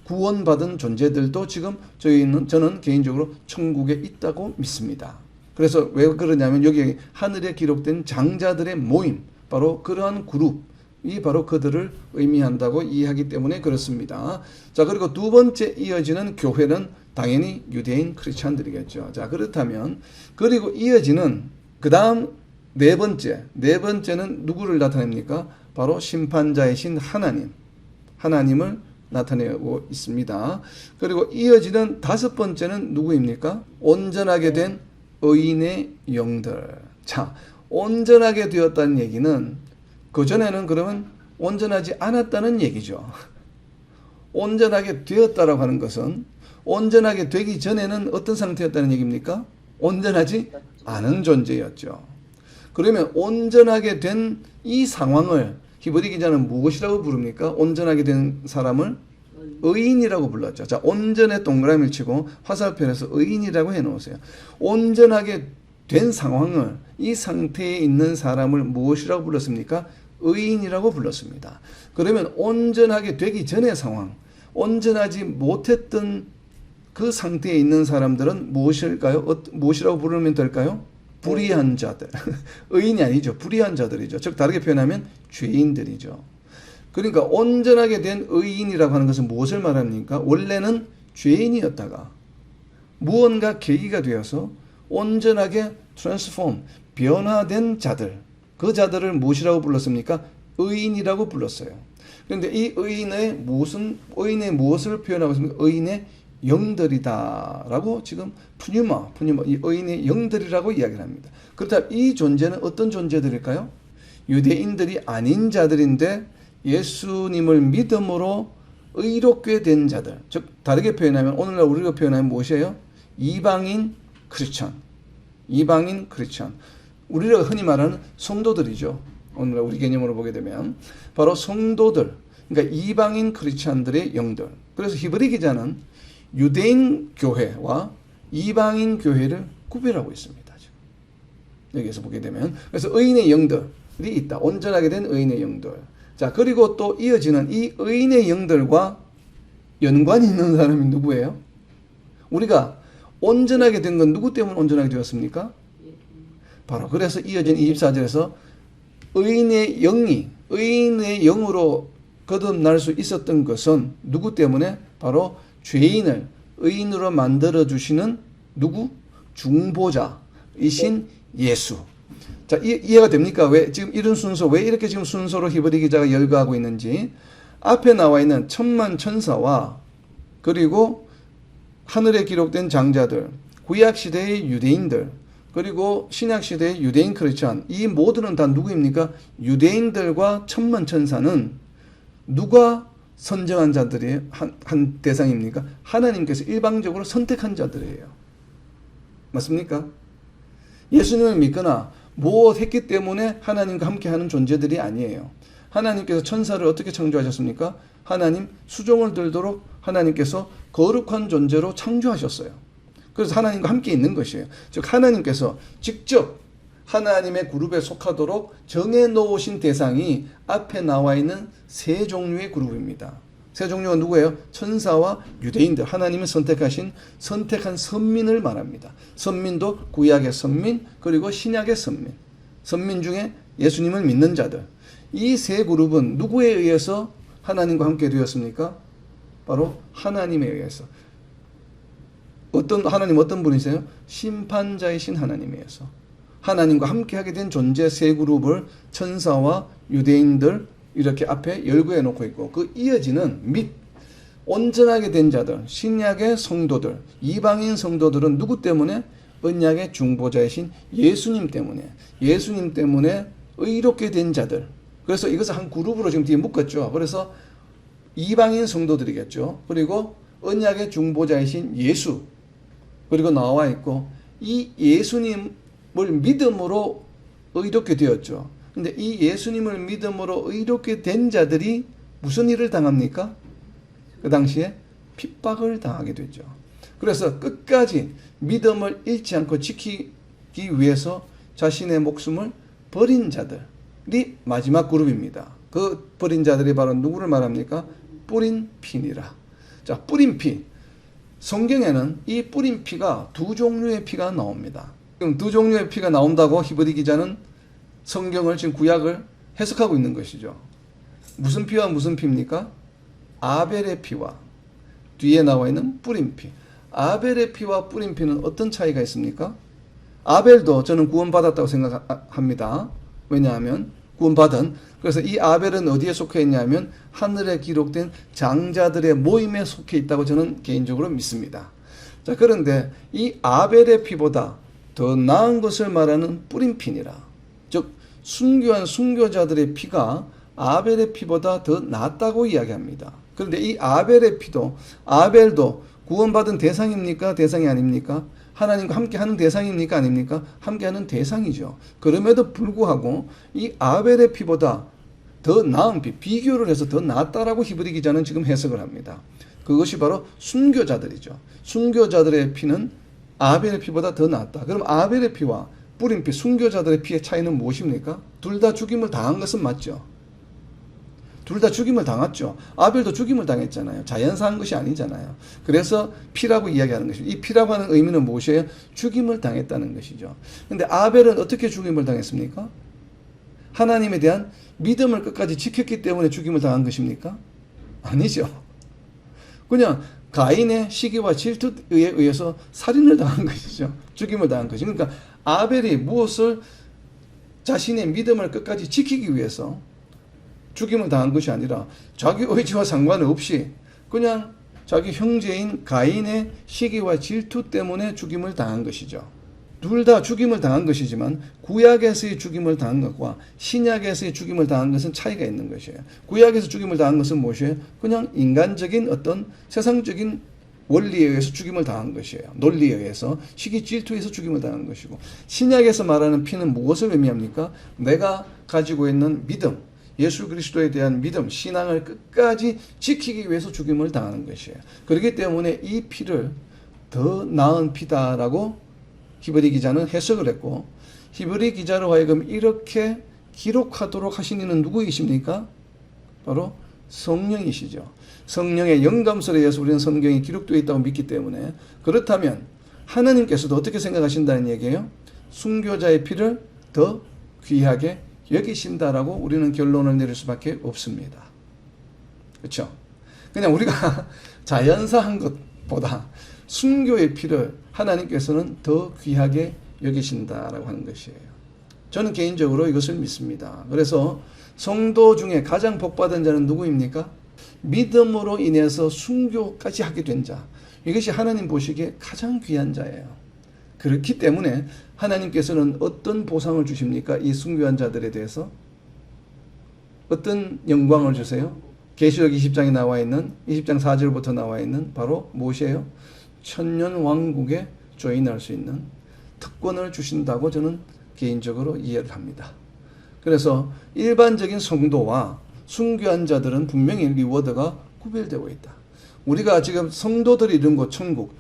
구원받은 존재들도 지금 저는 개인적으로 천국에 있다고 믿습니다. 그래서 왜 그러냐면 여기 하늘에 기록된 장자들의 모임, 바로 그러한 그룹이 바로 그들을 의미한다고 이해하기 때문에 그렇습니다. 자, 그리고 두 번째 이어지는 교회는 당연히 유대인 크리스찬들이겠죠. 자, 그렇다면 그리고 이어지는 그 다음 네 번째는 누구를 나타냅니까? 바로 심판자이신 하나님을 나타내고 있습니다. 그리고 이어지는 다섯 번째는 누구입니까? 온전하게 된 의인의 영들. 자, 온전하게 되었다는 얘기는 그전에는 그러면 온전하지 않았다는 얘기죠. 온전하게 되었다라고 하는 것은 온전하게 되기 전에는 어떤 상태였다는 얘기입니까? 온전하지 않은 존재였죠. 그러면 온전하게 된 이 상황을 히브리 기자는 무엇이라고 부릅니까? 온전하게 된 사람을 의인이라고 불렀죠. 자, 온전의 동그라미를 치고 화살표에서 의인이라고 해놓으세요. 온전하게 된 상황을, 이 상태에 있는 사람을 무엇이라고 불렀습니까? 의인이라고 불렀습니다. 그러면 온전하게 되기 전의 상황, 온전하지 못했던 그 상태에 있는 사람들은 무엇일까요? 무엇이라고 부르면 될까요? 불의한 자들. 의인이 아니죠. 불의한 자들이죠. 즉 다르게 표현하면 죄인들이죠. 그러니까 온전하게 된 의인이라고 하는 것은 무엇을 말합니까? 원래는 죄인이었다가 무언가 계기가 되어서 온전하게 트랜스폼, 변화된 자들, 그 자들을 무엇이라고 불렀습니까? 의인이라고 불렀어요. 그런데 이 의인의 무엇을 표현하고 있습니까? 의인의 영들이다라고 지금 푸뉴마, 이 의인의 영들이라고 이야기를 합니다. 그렇다면 이 존재는 어떤 존재들일까요? 유대인들이 아닌 자들인데 예수님을 믿음으로 의롭게 된 자들. 즉 다르게 표현하면 오늘날 우리가 표현하면 무엇이에요? 이방인 크리스천. 우리가 흔히 말하는 성도들이죠. 오늘날 우리 개념으로 보게 되면 바로 성도들, 그러니까 이방인 크리스천들의 영들. 그래서 히브리 기자는 유대인 교회와 이방인 교회를 구별하고 있습니다. 지금. 여기에서 보게 되면 그래서 의인의 영들이 있다. 온전하게 된 의인의 영들. 자, 그리고 또 이어지는 이 의인의 영들과 연관이 있는 사람이 누구예요? 우리가 온전하게 된 건 누구 때문에 온전하게 되었습니까? 바로 그래서 이어진 24절에서 의인의 영으로 거듭날 수 있었던 것은 누구 때문에? 바로 죄인을 의인으로 만들어 주시는 누구? 중보자이신 예수. 자, 이해가 됩니까? 왜 지금 이런 순서, 왜 이렇게 지금 순서로 히브리 기자가 열거하고 있는지. 앞에 나와 있는 천만 천사와 그리고 하늘에 기록된 장자들, 구약 시대의 유대인들, 그리고 신약 시대의 유대인 크리스천, 이 모두는 다 누구입니까? 유대인들과 천만 천사는 누가 선정한 자들이 한 대상입니까? 하나님께서 일방적으로 선택한 자들이에요. 맞습니까? 예수님을 믿거나 무엇했기 때문에 하나님과 함께하는 존재들이 아니에요. 하나님께서 천사를 어떻게 창조하셨습니까? 하나님 수종을 들도록 하나님께서 거룩한 존재로 창조하셨어요. 그래서 하나님과 함께 있는 것이에요. 즉 하나님께서 직접 하나님의 그룹에 속하도록 정해놓으신 대상이 앞에 나와 있는 세 종류의 그룹입니다. 세 종류가 누구예요? 천사와 유대인들. 하나님이 선택한 선민을 말합니다. 선민도 구약의 선민, 그리고 신약의 선민. 선민 중에 예수님을 믿는 자들. 이 세 그룹은 누구에 의해서 하나님과 함께 되었습니까? 바로 하나님에 의해서. 하나님 어떤 분이세요? 심판자이신 하나님에 의해서. 하나님과 함께하게 된 존재 세 그룹을 천사와 유대인들 이렇게 앞에 열거해 놓고 있고, 그 이어지는 및 온전하게 된 자들, 신약의 성도들, 이방인 성도들은 누구 때문에? 언약의 중보자이신 예수님 때문에 의롭게 된 자들. 그래서 이것을 한 그룹으로 지금 뒤에 묶었죠. 그래서 이방인 성도들이겠죠. 그리고 언약의 중보자이신 예수, 그리고 나와 있고, 이 예수님을 믿음으로 의롭게 되었죠. 근데 이 예수님을 믿음으로 의롭게 된 자들이 무슨 일을 당합니까? 그 당시에 핍박을 당하게 되죠. 그래서 끝까지 믿음을 잃지 않고 지키기 위해서 자신의 목숨을 버린 자들, 마지막 그룹입니다. 그 버린 자들이 바로 누구를 말합니까? 뿌린 피니라. 자, 뿌린 피. 성경에는 이 뿌린 피가 두 종류의 피가 나옵니다. 그럼 두 종류의 피가 나온다고 히브리 기자는 성경을 지금 구약을 해석하고 있는 것이죠. 무슨 피와 무슨 피입니까? 아벨의 피와 뒤에 나와 있는 뿌린 피. 아벨의 피와 뿌린 피는 어떤 차이가 있습니까? 아벨도 저는 구원받았다고 생각합니다. 왜냐하면 구원받은, 그래서 이 아벨은 어디에 속해 있냐면 하늘에 기록된 장자들의 모임에 속해 있다고 저는 개인적으로 믿습니다. 자, 그런데 이 아벨의 피보다 더 나은 것을 말하는 뿌린 피니라. 즉 순교한 순교자들의 피가 아벨의 피보다 더 낫다고 이야기합니다. 그런데 이 아벨의 피도, 아벨도 구원받은 대상입니까? 대상이 아닙니까? 하나님과 함께하는 대상입니까? 아닙니까? 함께하는 대상이죠. 그럼에도 불구하고 이 아벨의 피보다 더 나은 피, 비교를 해서 더 낫다라고 히브리 기자는 지금 해석을 합니다. 그것이 바로 순교자들이죠. 순교자들의 피는 아벨의 피보다 더 낫다. 그럼 아벨의 피와 뿌린 피, 순교자들의 피의 차이는 무엇입니까? 둘 다 죽임을 당한 것은 맞죠. 둘 다 죽임을 당했죠. 아벨도 죽임을 당했잖아요. 자연사한 것이 아니잖아요. 그래서 피라고 이야기하는 것이죠. 이 피라고 하는 의미는 무엇이에요? 죽임을 당했다는 것이죠. 근데 아벨은 어떻게 죽임을 당했습니까? 하나님에 대한 믿음을 끝까지 지켰기 때문에 죽임을 당한 것입니까? 아니죠. 그냥 가인의 시기와 질투에 의해서 살인을 당한 것이죠. 죽임을 당한 것이죠. 그러니까 아벨이 무엇을 자신의 믿음을 끝까지 지키기 위해서 죽임을 당한 것이 아니라 자기 의지와 상관없이 그냥 자기 형제인 가인의 시기와 질투 때문에 죽임을 당한 것이죠. 둘 다 죽임을 당한 것이지만 구약에서의 죽임을 당한 것과 신약에서의 죽임을 당한 것은 차이가 있는 것이에요. 구약에서 죽임을 당한 것은 무엇이에요? 그냥 인간적인 어떤 세상적인 원리에 의해서 죽임을 당한 것이에요. 논리에 의해서, 시기 질투에서 죽임을 당한 것이고, 신약에서 말하는 피는 무엇을 의미합니까? 내가 가지고 있는 믿음, 예수 그리스도에 대한 믿음, 신앙을 끝까지 지키기 위해서 죽임을 당하는 것이에요. 그렇기 때문에 이 피를 더 나은 피다라고 히브리 기자는 해석을 했고, 히브리 기자로 하여금 이렇게 기록하도록 하신 이는 누구이십니까? 바로 성령이시죠. 성령의 영감설에 의해서 우리는 성경이 기록되어 있다고 믿기 때문에, 그렇다면 하나님께서도 어떻게 생각하신다는 얘기예요? 순교자의 피를 더 귀하게 여기신다라고 우리는 결론을 내릴 수밖에 없습니다. 그렇죠? 그냥 우리가 자연사한 것보다 순교의 피를 하나님께서는 더 귀하게 여기신다라고 하는 것이에요. 저는 개인적으로 이것을 믿습니다. 그래서 성도 중에 가장 복받은 자는 누구입니까? 믿음으로 인해서 순교까지 하게 된 자. 이것이 하나님 보시기에 가장 귀한 자예요. 그렇기 때문에 하나님께서는 어떤 보상을 주십니까? 이 순교한 자들에 대해서 어떤 영광을 주세요? 계시록 20장에 나와 있는 20장 4절부터 나와 있는 바로 무엇이에요? 천년 왕국에 조인할 수 있는 특권을 주신다고 저는 개인적으로 이해를 합니다. 그래서 일반적인 성도와 순교한 자들은 분명히 리워드가 구별되고 있다. 우리가 지금 성도들이 이룬 곳 천국,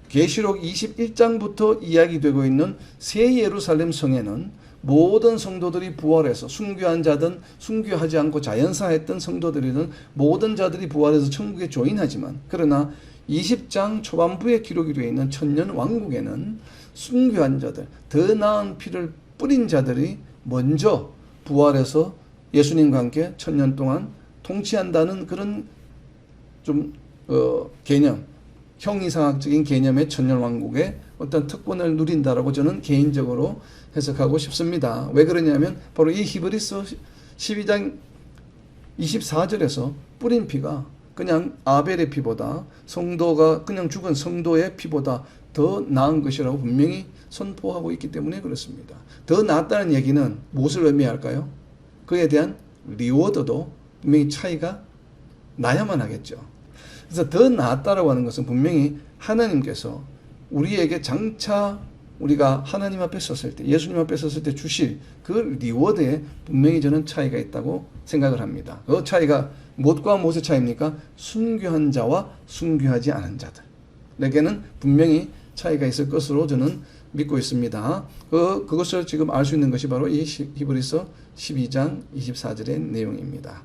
계시록 21장부터 이야기되고 있는 새 예루살렘 성에는 모든 성도들이 부활해서, 순교한 자든 순교하지 않고 자연사했던 성도들이든 모든 자들이 부활해서 천국에 조인하지만, 그러나 20장 초반부에 기록이 되어 있는 천년 왕국에는 순교한 자들, 더 나은 피를 뿌린 자들이 먼저 부활해서 예수님과 함께 천년 동안 통치한다는 그런 좀 개념, 형이상학적인 개념의 천년왕국의 어떤 특권을 누린다라고 저는 개인적으로 해석하고 싶습니다. 왜 그러냐면 바로 이 히브리서 12장 24절에서 뿌린 피가 그냥 아벨의 피보다, 성도가 그냥 죽은 성도의 피보다 더 나은 것이라고 분명히 선포하고 있기 때문에 그렇습니다. 더 낫다는 얘기는 무엇을 의미할까요? 그에 대한 리워드도 분명히 차이가 나야만 하겠죠. 그래서 더 낫다라고 하는 것은 분명히 하나님께서 우리에게 장차 우리가 하나님 앞에 섰을 때, 예수님 앞에 섰을 때 주실 그 리워드에 분명히 저는 차이가 있다고 생각을 합니다. 그 차이가 무엇과 무엇의 차이입니까? 순교한 자와 순교하지 않은 자들에게는 분명히 차이가 있을 것으로 저는 믿고 있습니다. 그것을 지금 알 수 있는 것이 바로 이 히브리서 12장 24절의 내용입니다.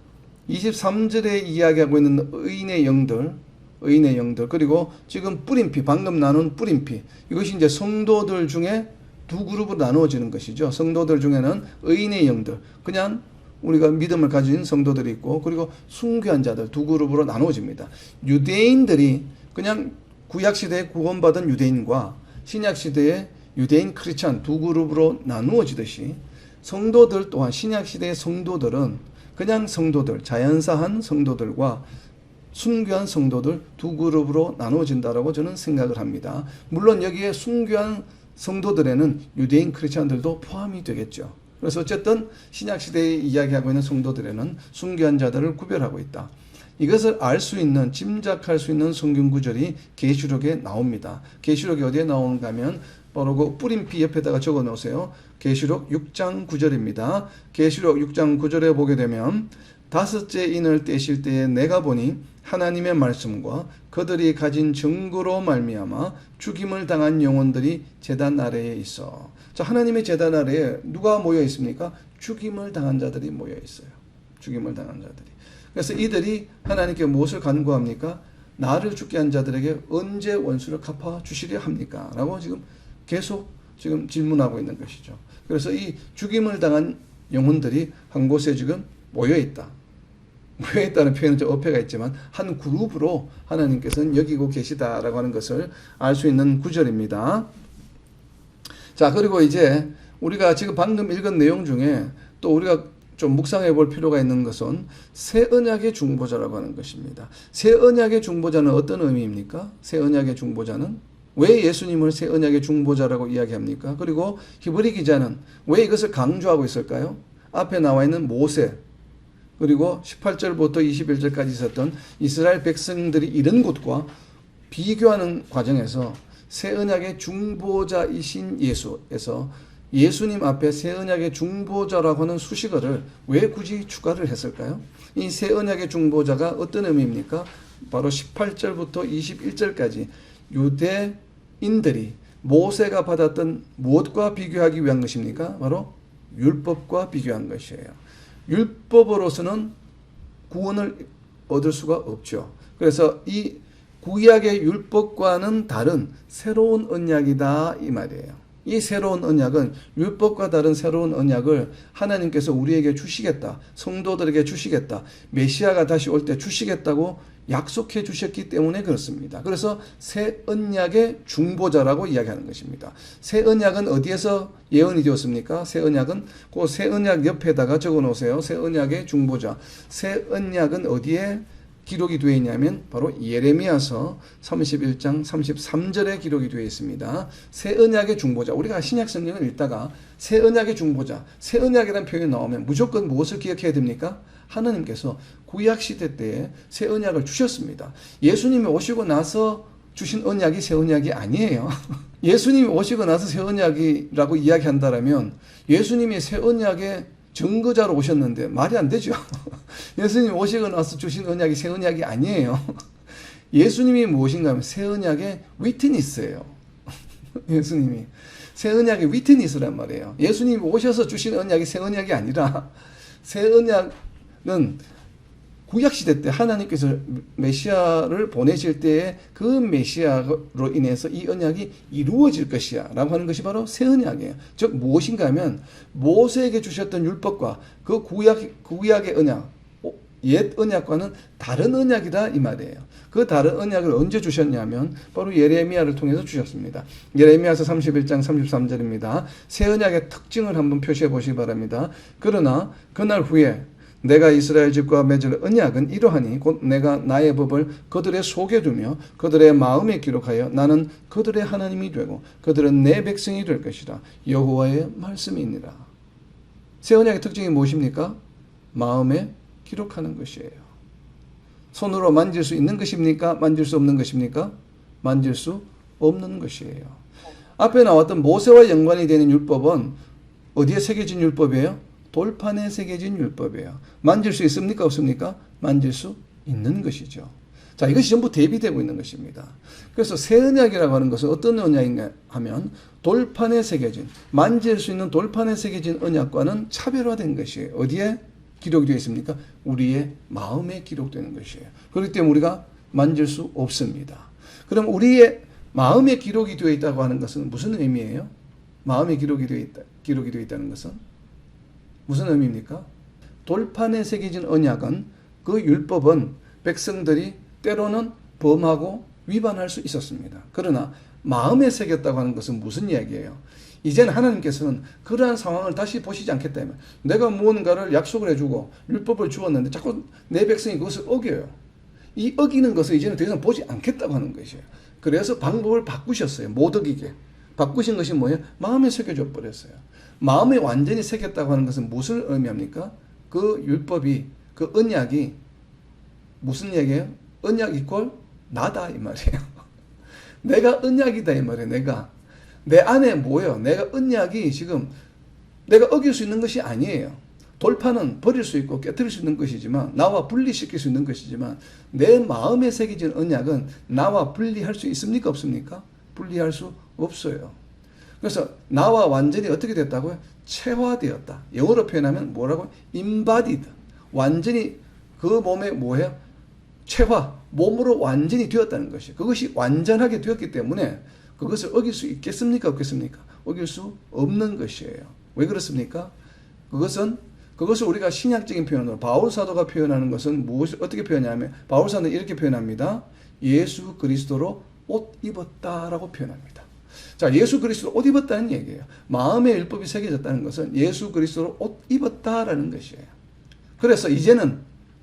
23절에 이야기하고 있는 의인의 영들, 그리고 지금 뿌림피, 방금 나눈 뿌림피, 이것이 이제 성도들 중에 두 그룹으로 나누어지는 것이죠. 성도들 중에는 의인의 영들, 그냥 우리가 믿음을 가진 성도들이 있고, 그리고 순교한 자들 두 그룹으로 나누어집니다. 유대인들이 그냥 구약시대에 구원받은 유대인과 신약시대의 유대인 크리스찬 두 그룹으로 나누어지듯이, 성도들 또한 신약시대의 성도들은 그냥 성도들, 자연사한 성도들과 순교한 성도들 두 그룹으로 나누어진다라고 저는 생각을 합니다. 물론 여기에 순교한 성도들에는 유대인 크리스찬들도 포함이 되겠죠. 그래서 어쨌든 신약시대에 이야기하고 있는 성도들에는 순교한 자들을 구별하고 있다. 이것을 알 수 있는, 짐작할 수 있는 성경 구절이 계시록에 나옵니다. 계시록이 어디에 나오는가 하면 바로 그 뿌림피 옆에다가 적어 놓으세요. 계시록 6장 9절입니다. 계시록 6장 9절에 보게 되면 다섯째 인을 떼실 때에 내가 보니 하나님의 말씀과 그들이 가진 증거로 말미암아 죽임을 당한 영혼들이 제단 아래에 있어. 자, 하나님의 제단 아래에 누가 모여 있습니까? 죽임을 당한 자들이 모여 있어요. 죽임을 당한 자들이. 그래서 이들이 하나님께 무엇을 간구합니까? 나를 죽게 한 자들에게 언제 원수를 갚아 주시려 합니까? 라고 계속 질문하고 있는 것이죠. 그래서 이 죽임을 당한 영혼들이 한 곳에 지금 모여있다. 모여있다는 표현은 좀 어폐가 있지만 한 그룹으로 하나님께서는 여기고 계시다라고 하는 것을 알 수 있는 구절입니다. 자, 그리고 이제 우리가 지금 방금 읽은 내용 중에 또 우리가 좀 묵상해 볼 필요가 있는 것은 새 언약의 중보자라고 하는 것입니다. 새 언약의 중보자는 어떤 의미입니까? 새 언약의 중보자는 왜 예수님을 새 언약의 중보자라고 이야기합니까? 그리고 히브리 기자는 왜 이것을 강조하고 있을까요? 앞에 나와 있는 모세, 그리고 18절부터 21절까지 있었던 이스라엘 백성들이 이른 곳과 비교하는 과정에서 새 언약의 중보자이신 예수에서 예수님 앞에 새 언약의 중보자라고 하는 수식어를 왜 굳이 추가를 했을까요? 이 새 언약의 중보자가 어떤 의미입니까? 바로 18절부터 21절까지 유대인들이 모세가 받았던 무엇과 비교하기 위한 것입니까? 바로 율법과 비교한 것이에요. 율법으로서는 구원을 얻을 수가 없죠. 그래서 이 구약의 율법과는 다른 새로운 언약이다 이 말이에요. 이 새로운 언약은 율법과 다른 새로운 언약을 하나님께서 우리에게 주시겠다. 성도들에게 주시겠다. 메시아가 다시 올 때 주시겠다고 약속해 주셨기 때문에 그렇습니다. 그래서 새 언약의 중보자라고 이야기하는 것입니다. 새 언약은 어디에서 예언이 되었습니까? 새 언약은 그 새 언약 옆에다가 적어 놓으세요. 새 언약의 중보자. 새 언약은 어디에 기록이 되어 있냐면 바로 예레미야서 31장 33절에 기록이 되어 있습니다. 새 언약의 중보자. 우리가 신약 성경을 읽다가 새 언약의 중보자, 새 언약이라는 표현이 나오면 무조건 무엇을 기억해야 됩니까? 하나님께서 구약 시대 때에 새 언약을 주셨습니다. 예수님이 오시고 나서 주신 언약이 새 언약이 아니에요. 예수님이 오시고 나서 새 언약이라고 이야기한다면 예수님이 새 언약의 증거자로 오셨는데 말이 안 되죠. 예수님이 오시고 나서 주신 언약이 새 언약이 아니에요. 예수님이 무엇인가 하면 새 언약의 위트니스예요. 예수님이 새 언약의 위트니스란 말이에요. 예수님이 오셔서 주신 언약이 새 언약이 아니라 새 언약은 구약시대 때 하나님께서 메시아를 보내실 때에 그 메시아로 인해서 이 언약이 이루어질 것이야 라고 하는 것이 바로 새 언약이에요. 즉 무엇인가 하면 모세에게 주셨던 율법과 그 구약의 언약, 옛 언약과는 다른 언약이다 이 말이에요. 그 다른 언약을 언제 주셨냐면 바로 예레미야를 통해서 주셨습니다. 예레미야서 31장 33절입니다. 새 언약의 특징을 한번 표시해 보시기 바랍니다. 그러나 그날 후에 내가 이스라엘 집과 맺을 언약은 이러하니 곧 내가 나의 법을 그들의 속에 두며 그들의 마음에 기록하여 나는 그들의 하나님이 되고 그들은 내 백성이 될 것이라. 여호와의 말씀이니라. 새 언약의 특징이 무엇입니까? 마음에 기록하는 것이에요. 손으로 만질 수 있는 것입니까? 만질 수 없는 것입니까? 만질 수 없는 것이에요. 앞에 나왔던 모세와 연관이 되는 율법은 어디에 새겨진 율법이에요? 돌판에 새겨진 율법이에요. 만질 수 있습니까? 없습니까? 만질 수 있는 것이죠. 자, 이것이 전부 대비되고 있는 것입니다. 그래서 새 언약이라고 하는 것은 어떤 언약인가 하면 돌판에 새겨진, 만질 수 있는 돌판에 새겨진 언약과는 차별화된 것이에요. 어디에 기록이 되어 있습니까? 우리의 마음에 기록되는 것이에요. 그렇기 때문에 우리가 만질 수 없습니다. 그럼 우리의 마음에 기록이 되어 있다고 하는 것은 무슨 의미예요? 마음에 기록이 되어 있다는 것은 무슨 의미입니까? 돌판에 새겨진 언약은, 그 율법은 백성들이 때로는 범하고 위반할 수 있었습니다. 그러나 마음에 새겼다고 하는 것은 무슨 이야기예요? 이제는 하나님께서는 그러한 상황을 다시 보시지 않겠다. 내가 무언가를 약속을 해주고 율법을 주었는데 자꾸 내 백성이 그것을 어겨요. 이 어기는 것을 이제는 더 이상 보지 않겠다고 하는 것이에요. 그래서 방법을 바꾸셨어요. 못 어기게. 바꾸신 것이 뭐예요? 마음에 새겨져 버렸어요. 마음에 완전히 새겼다고 하는 것은 무엇을 의미합니까? 그 율법이, 그 언약이 무슨 얘기예요? 언약 이퀄 나다 이 말이에요. 내가 언약이다 이 말이에요. 내가 내 안에 뭐예요? 내가 언약이 지금 내가 어길 수 있는 것이 아니에요. 돌판은 버릴 수 있고 깨트릴 수 있는 것이지만, 나와 분리시킬 수 있는 것이지만, 내 마음에 새겨진 언약은 나와 분리할 수 있습니까? 없습니까? 분리할 수 없어요. 그래서 나와 완전히 어떻게 됐다고요? 체화되었다. 영어로 표현하면 뭐라고? embodied. 완전히 그 몸에 뭐예요? 체화. 몸으로 완전히 되었다는 것이에요. 그것이 완전하게 되었기 때문에 그것을 어길 수 있겠습니까? 없겠습니까? 어길 수 없는 것이에요. 왜 그렇습니까? 그것을 우리가 신약적인 표현으로 바울 사도가 표현하는 것은 무엇을 어떻게 표현하냐면, 바울 사도는 이렇게 표현합니다. 예수 그리스도로 옷 입었다라고 표현합니다. 자, 예수 그리스도로 옷 입었다는 얘기예요. 마음의 율법이 새겨졌다는 것은 예수 그리스도로 옷 입었다라는 것이에요. 그래서 이제는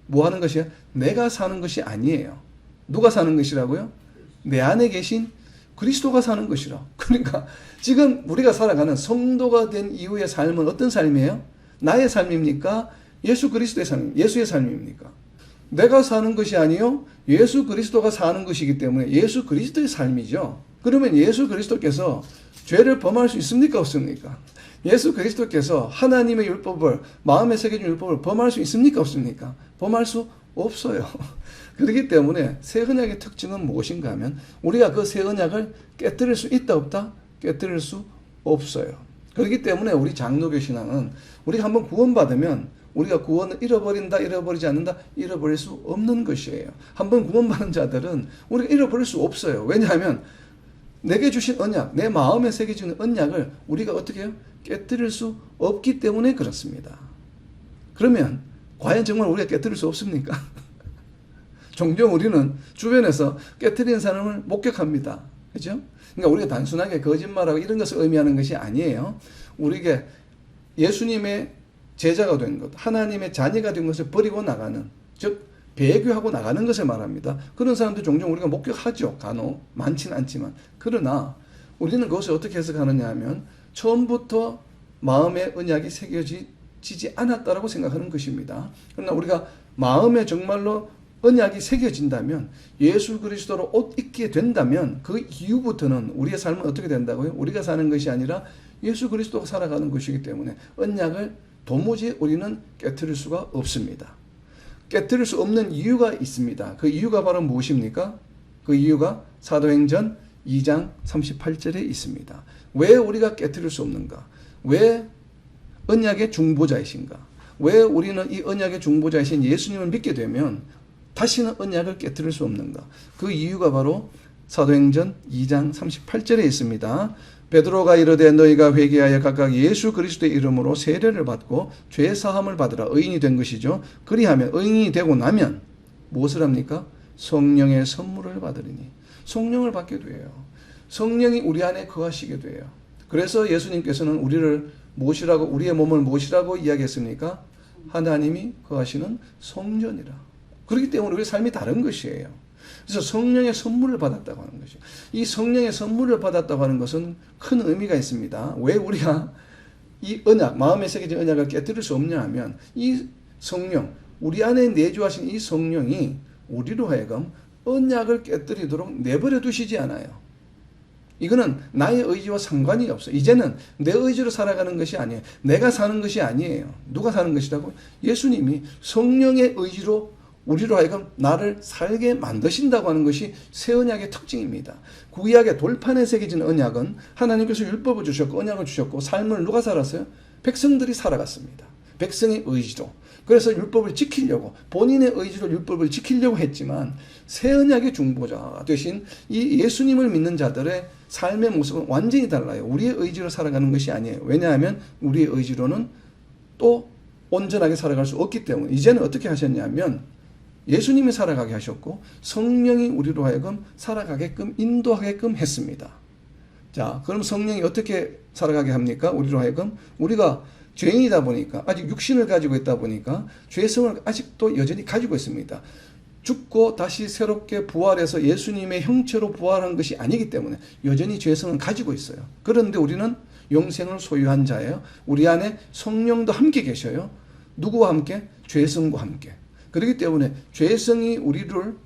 뭐 하는 것이에요? 내가 사는 것이 아니에요. 누가 사는 것이라고요? 내 안에 계신 그리스도가 사는 것이라. 그러니까 지금 우리가 살아가는 성도가 된 이후의 삶은 어떤 삶이에요? 나의 삶입니까? 예수 그리스도의 삶, 예수의 삶입니까? 내가 사는 것이 아니요, 예수 그리스도가 사는 것이기 때문에 예수 그리스도의 삶이죠. 그러면 예수 그리스도께서 죄를 범할 수 있습니까? 없습니까? 예수 그리스도께서 하나님의 율법을, 마음에 새겨진 율법을 범할 수 있습니까? 없습니까? 범할 수 없어요. 그렇기 때문에 새 언약의 특징은 무엇인가 하면, 우리가 그 새 언약을 깨뜨릴 수 있다 없다? 깨뜨릴 수 없어요. 그렇기 때문에 우리 장로교 신앙은, 우리가 한번 구원받으면 우리가 구원을 잃어버린다, 잃어버리지 않는다, 잃어버릴 수 없는 것이에요. 한번 구원받은 자들은 우리가 잃어버릴 수 없어요. 왜냐하면 내게 주신 언약, 내 마음에 새겨진 언약을 우리가 어떻게 해요? 깨뜨릴 수 없기 때문에 그렇습니다. 그러면 과연 정말 우리가 깨뜨릴 수 없습니까? 종종 우리는 주변에서 깨뜨리는 사람을 목격합니다. 그죠? 그러니까 우리가 단순하게 거짓말하고 이런 것을 의미하는 것이 아니에요. 우리에게 예수님의 제자가 된 것, 하나님의 자녀가 된 것을 버리고 나가는, 즉 배교하고 나가는 것을 말합니다. 그런 사람도 종종 우리가 목격하죠. 간혹. 많지는 않지만. 그러나 우리는 그것을 어떻게 해석하느냐 하면, 처음부터 마음의 언약이 새겨지지 않았다라고 생각하는 것입니다. 그러나 우리가 마음에 정말로 언약이 새겨진다면, 예수 그리스도로 옷 입게 된다면, 그 이후부터는 우리의 삶은 어떻게 된다고요? 우리가 사는 것이 아니라 예수 그리스도가 살아가는 것이기 때문에 언약을 도무지 우리는 깨트릴 수가 없습니다. 깨트릴 수 없는 이유가 있습니다. 그 이유가 바로 무엇입니까? 그 이유가 사도행전 2장 38절에 있습니다. 왜 우리가 깨트릴 수 없는가? 왜 언약의 중보자이신가? 왜 우리는 이 언약의 중보자이신 예수님을 믿게 되면 다시는 언약을 깨트릴 수 없는가? 그 이유가 바로 사도행전 2장 38절에 있습니다. 베드로가 이르되 너희가 회개하여 각각 예수 그리스도의 이름으로 세례를 받고 죄 사함을 받으라. 의인이 된 것이죠. 그리하면, 의인이 되고 나면 무엇을 합니까? 성령의 선물을 받으리니. 성령을 받게 돼요. 성령이 우리 안에 거하시게 돼요. 그래서 예수님께서는 우리를 무엇이라고, 우리의 몸을 무엇이라고 이야기했습니까? 하나님이 거하시는 성전이라. 그렇기 때문에 우리의 삶이 다른 것이에요. 그래서 성령의 선물을 받았다고 하는 것이죠. 이 성령의 선물을 받았다고 하는 것은 큰 의미가 있습니다. 왜 우리가 이 언약, 마음에 새겨진 언약을 깨뜨릴 수 없냐 하면, 이 성령, 우리 안에 내주하신 이 성령이 우리로 하여금 언약을 깨뜨리도록 내버려 두시지 않아요. 이거는 나의 의지와 상관이 없어요. 이제는 내 의지로 살아가는 것이 아니에요. 내가 사는 것이 아니에요. 누가 사는 것이라고? 예수님이 성령의 의지로 우리로 하여금 나를 살게 만드신다고 하는 것이 새 언약의 특징입니다. 구약의 돌판에 새겨진 언약은 하나님께서 율법을 주셨고 언약을 주셨고 삶을 누가 살았어요? 백성들이 살아갔습니다. 백성의 의지로. 그래서 율법을 지키려고 본인의 의지로 율법을 지키려고 했지만 새 언약의 중보자 되신 이 예수님을 믿는 자들의 삶의 모습은 완전히 달라요. 우리의 의지로 살아가는 것이 아니에요. 왜냐하면 우리의 의지로는 또 온전하게 살아갈 수 없기 때문에 이제는 어떻게 하셨냐면 예수님이 살아가게 하셨고 성령이 우리로 하여금 살아가게끔 인도하게끔 했습니다. 자, 그럼 성령이 어떻게 살아가게 합니까? 우리로 하여금 우리가 죄인이다 보니까 아직 육신을 가지고 있다 보니까 죄성을 아직도 여전히 가지고 있습니다. 죽고 다시 새롭게 부활해서 예수님의 형체로 부활한 것이 아니기 때문에 여전히 죄성은 가지고 있어요. 그런데 우리는 영생을 소유한 자예요. 우리 안에 성령도 함께 계셔요. 누구와 함께? 죄성과 함께. 그렇기 때문에 죄성이 우리를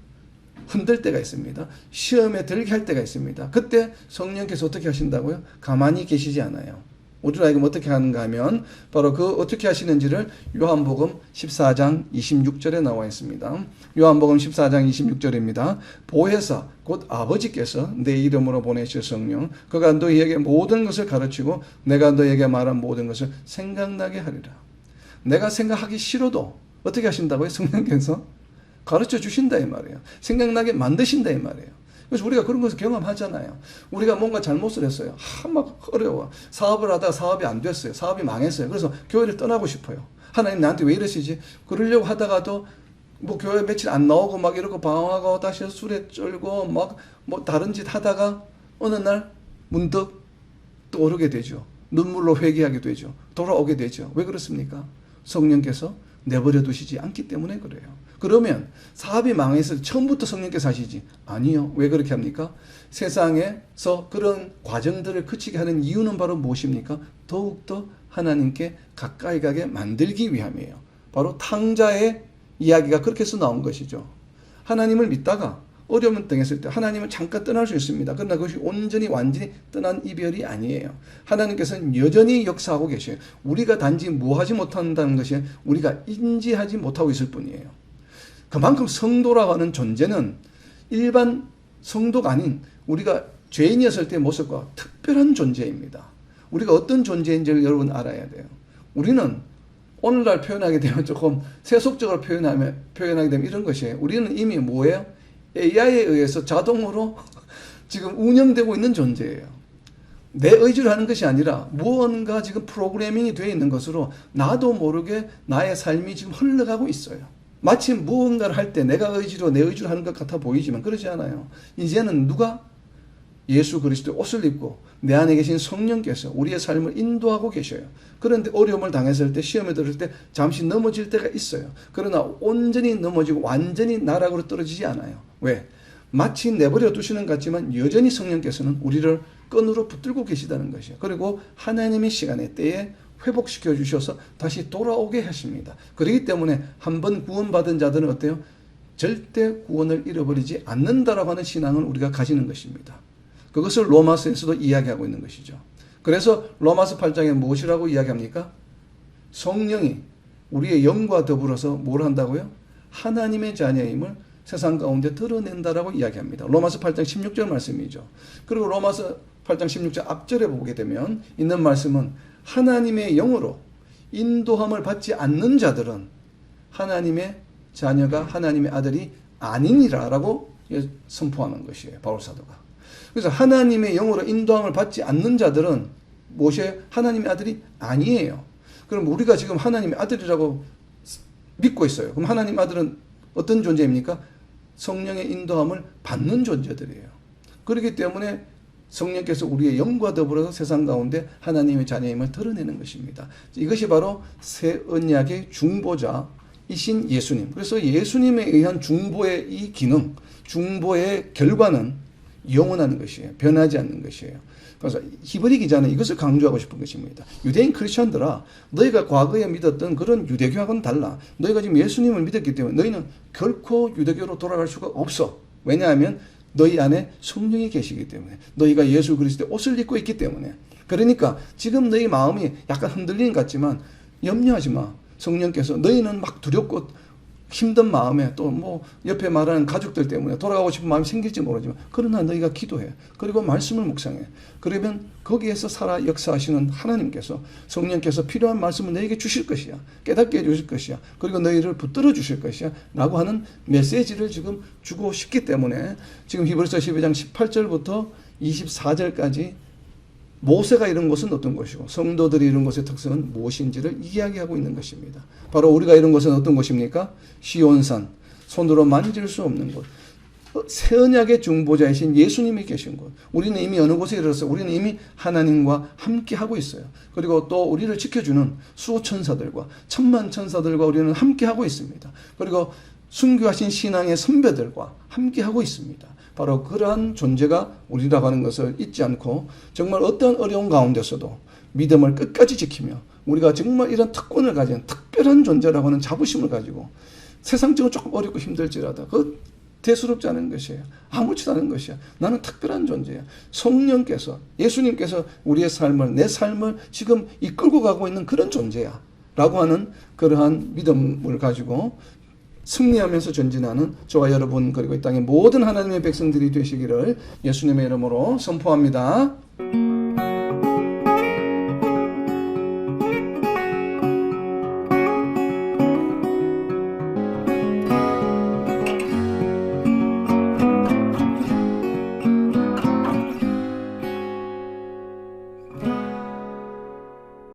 흔들 때가 있습니다. 시험에 들게 할 때가 있습니다. 그때 성령께서 어떻게 하신다고요? 가만히 계시지 않아요. 우리로 하여금 어떻게 하는가 하면 바로 그 어떻게 하시는지를 요한복음 14장 26절에 나와 있습니다. 요한복음 14장 26절입니다. 보혜사 곧 아버지께서 내 이름으로 보내실 성령 그가 너희에게 모든 것을 가르치고 내가 너희에게 말한 모든 것을 생각나게 하리라. 내가 생각하기 싫어도 어떻게 하신다고요? 성령께서 가르쳐 주신다 이 말이에요. 생각나게 만드신다 이 말이에요. 그래서 우리가 그런 것을 경험하잖아요. 우리가 뭔가 잘못을 했어요. 막 어려워. 사업을 하다가 사업이 안 됐어요. 사업이 망했어요. 그래서 교회를 떠나고 싶어요. 하나님 나한테 왜 이러시지? 그러려고 하다가도 뭐 교회 며칠 안 나오고 막 이러고 방황하고 다시 술에 쩔고 막 뭐 다른 짓 하다가 어느 날 문득 떠오르게 되죠. 눈물로 회개하게 되죠. 돌아오게 되죠. 왜 그렇습니까? 성령께서 내버려 두시지 않기 때문에 그래요. 그러면 사업이 망해서 처음부터 성령께서 하시지? 아니요. 왜 그렇게 합니까? 세상에서 그런 과정들을 그치게 하는 이유는 바로 무엇입니까? 더욱더 하나님께 가까이 가게 만들기 위함이에요. 바로 탕자의 이야기가 그렇게 해서 나온 것이죠. 하나님을 믿다가 어려움을 당했을 때 하나님은 잠깐 떠날 수 있습니다. 그러나 그것이 온전히 완전히 떠난 이별이 아니에요. 하나님께서는 여전히 역사하고 계셔요. 우리가 단지 무하지 못한다는 것이 우리가 인지하지 못하고 있을 뿐이에요. 그만큼 성도라고 하는 존재는 일반 성도가 아닌 우리가 죄인이었을 때의 모습과 특별한 존재입니다. 우리가 어떤 존재인지를 여러분 알아야 돼요. 우리는 오늘날 표현하게 되면 조금 세속적으로 표현하게 되면 이런 것이에요. 우리는 이미 뭐예요? AI에 의해서 자동으로 지금 운영되고 있는 존재예요. 내 의지로 하는 것이 아니라 무언가 지금 프로그래밍이 되어 있는 것으로 나도 모르게 나의 삶이 지금 흘러가고 있어요. 마치 무언가를 할 때 내가 의지로 내 의지로 하는 것 같아 보이지만 그러지 않아요. 이제는 누가? 예수 그리스도의 옷을 입고 내 안에 계신 성령께서 우리의 삶을 인도하고 계셔요. 그런데 어려움을 당했을 때 시험에 들을 때 잠시 넘어질 때가 있어요. 그러나 온전히 넘어지고 완전히 나락으로 떨어지지 않아요. 왜? 마치 내버려 두시는 것 같지만 여전히 성령께서는 우리를 끈으로 붙들고 계시다는 것이에요. 그리고 하나님의 시간에 때에 회복시켜 주셔서 다시 돌아오게 하십니다. 그렇기 때문에 한번 구원받은 자들은 어때요? 절대 구원을 잃어버리지 않는다라고 하는 신앙을 우리가 가지는 것입니다. 그것을 로마서에서도 이야기하고 있는 것이죠. 그래서 로마서 8장에 무엇이라고 이야기합니까? 성령이 우리의 영과 더불어서 뭘 한다고요? 하나님의 자녀임을 세상 가운데 드러낸다라고 이야기합니다. 로마서 8장 16절 말씀이죠. 그리고 로마서 8장 16절 앞절에 보게 되면 있는 말씀은 하나님의 영으로 인도함을 받지 않는 자들은 하나님의 자녀가 하나님의 아들이 아니니라라고 선포하는 것이에요. 바울 사도가. 그래서 하나님의 영으로 인도함을 받지 않는 자들은 무엇이에요? 하나님의 아들이 아니에요. 그럼 우리가 지금 하나님의 아들이라고 믿고 있어요. 그럼 하나님의 아들은 어떤 존재입니까? 성령의 인도함을 받는 존재들이에요. 그렇기 때문에 성령께서 우리의 영과 더불어서 세상 가운데 하나님의 자녀임을 드러내는 것입니다. 이것이 바로 새 언약의 중보자이신 예수님. 그래서 예수님에 의한 중보의 이 기능, 중보의 결과는 영원한 것이에요. 변하지 않는 것이에요. 그래서 히브리 기자는 이것을 강조하고 싶은 것입니다. 유대인 크리스천들아, 너희가 과거에 믿었던 그런 유대교하고는 달라. 너희가 지금 예수님을 믿었기 때문에 너희는 결코 유대교로 돌아갈 수가 없어. 왜냐하면 너희 안에 성령이 계시기 때문에, 너희가 예수 그리스도의 옷을 입고 있기 때문에. 그러니까 지금 너희 마음이 약간 흔들리는 것 같지만 염려하지 마. 성령께서 너희는 막 두렵고 힘든 마음에 또 뭐 옆에 말하는 가족들 때문에 돌아가고 싶은 마음이 생길지 모르지만 그러나 너희가 기도해. 그리고 말씀을 묵상해. 그러면 거기에서 살아 역사하시는 하나님께서 성령께서 필요한 말씀을 너에게 주실 것이야. 깨닫게 해주실 것이야. 그리고 너희를 붙들어 주실 것이야. 라고 하는 메시지를 지금 주고 싶기 때문에 지금 히브리서 12장 18절부터 24절까지 모세가 이룬 것은 어떤 것이고 성도들이 이룬 것의 특성은 무엇인지를 이야기하고 있는 것입니다. 바로 우리가 이룬 것은 어떤 것입니까? 시온산, 손으로 만질 수 없는 곳, 새 언약의 중보자이신 예수님이 계신 곳. 우리는 이미 어느 곳에 이르렀어요. 우리는 이미 하나님과 함께 하고 있어요. 그리고 또 우리를 지켜주는 수천사들과 천만 천사들과 우리는 함께 하고 있습니다. 그리고 순교하신 신앙의 선배들과 함께 하고 있습니다. 바로 그러한 존재가 우리라고 하는 것을 잊지 않고 정말 어떤 어려운 가운데서도 믿음을 끝까지 지키며 우리가 정말 이런 특권을 가진 특별한 존재라고 하는 자부심을 가지고 세상적으로 조금 어렵고 힘들지라도 그 대수롭지 않은 것이에요. 아무렇지도 않은 것이야. 나는 특별한 존재야. 성령께서 예수님께서 우리의 삶을 내 삶을 지금 이끌고 가고 있는 그런 존재야 라고 하는 그러한 믿음을 가지고 승리하면서 전진하는 저와 여러분 그리고 이 땅의 모든 하나님의 백성들이 되시기를 예수님의 이름으로 선포합니다.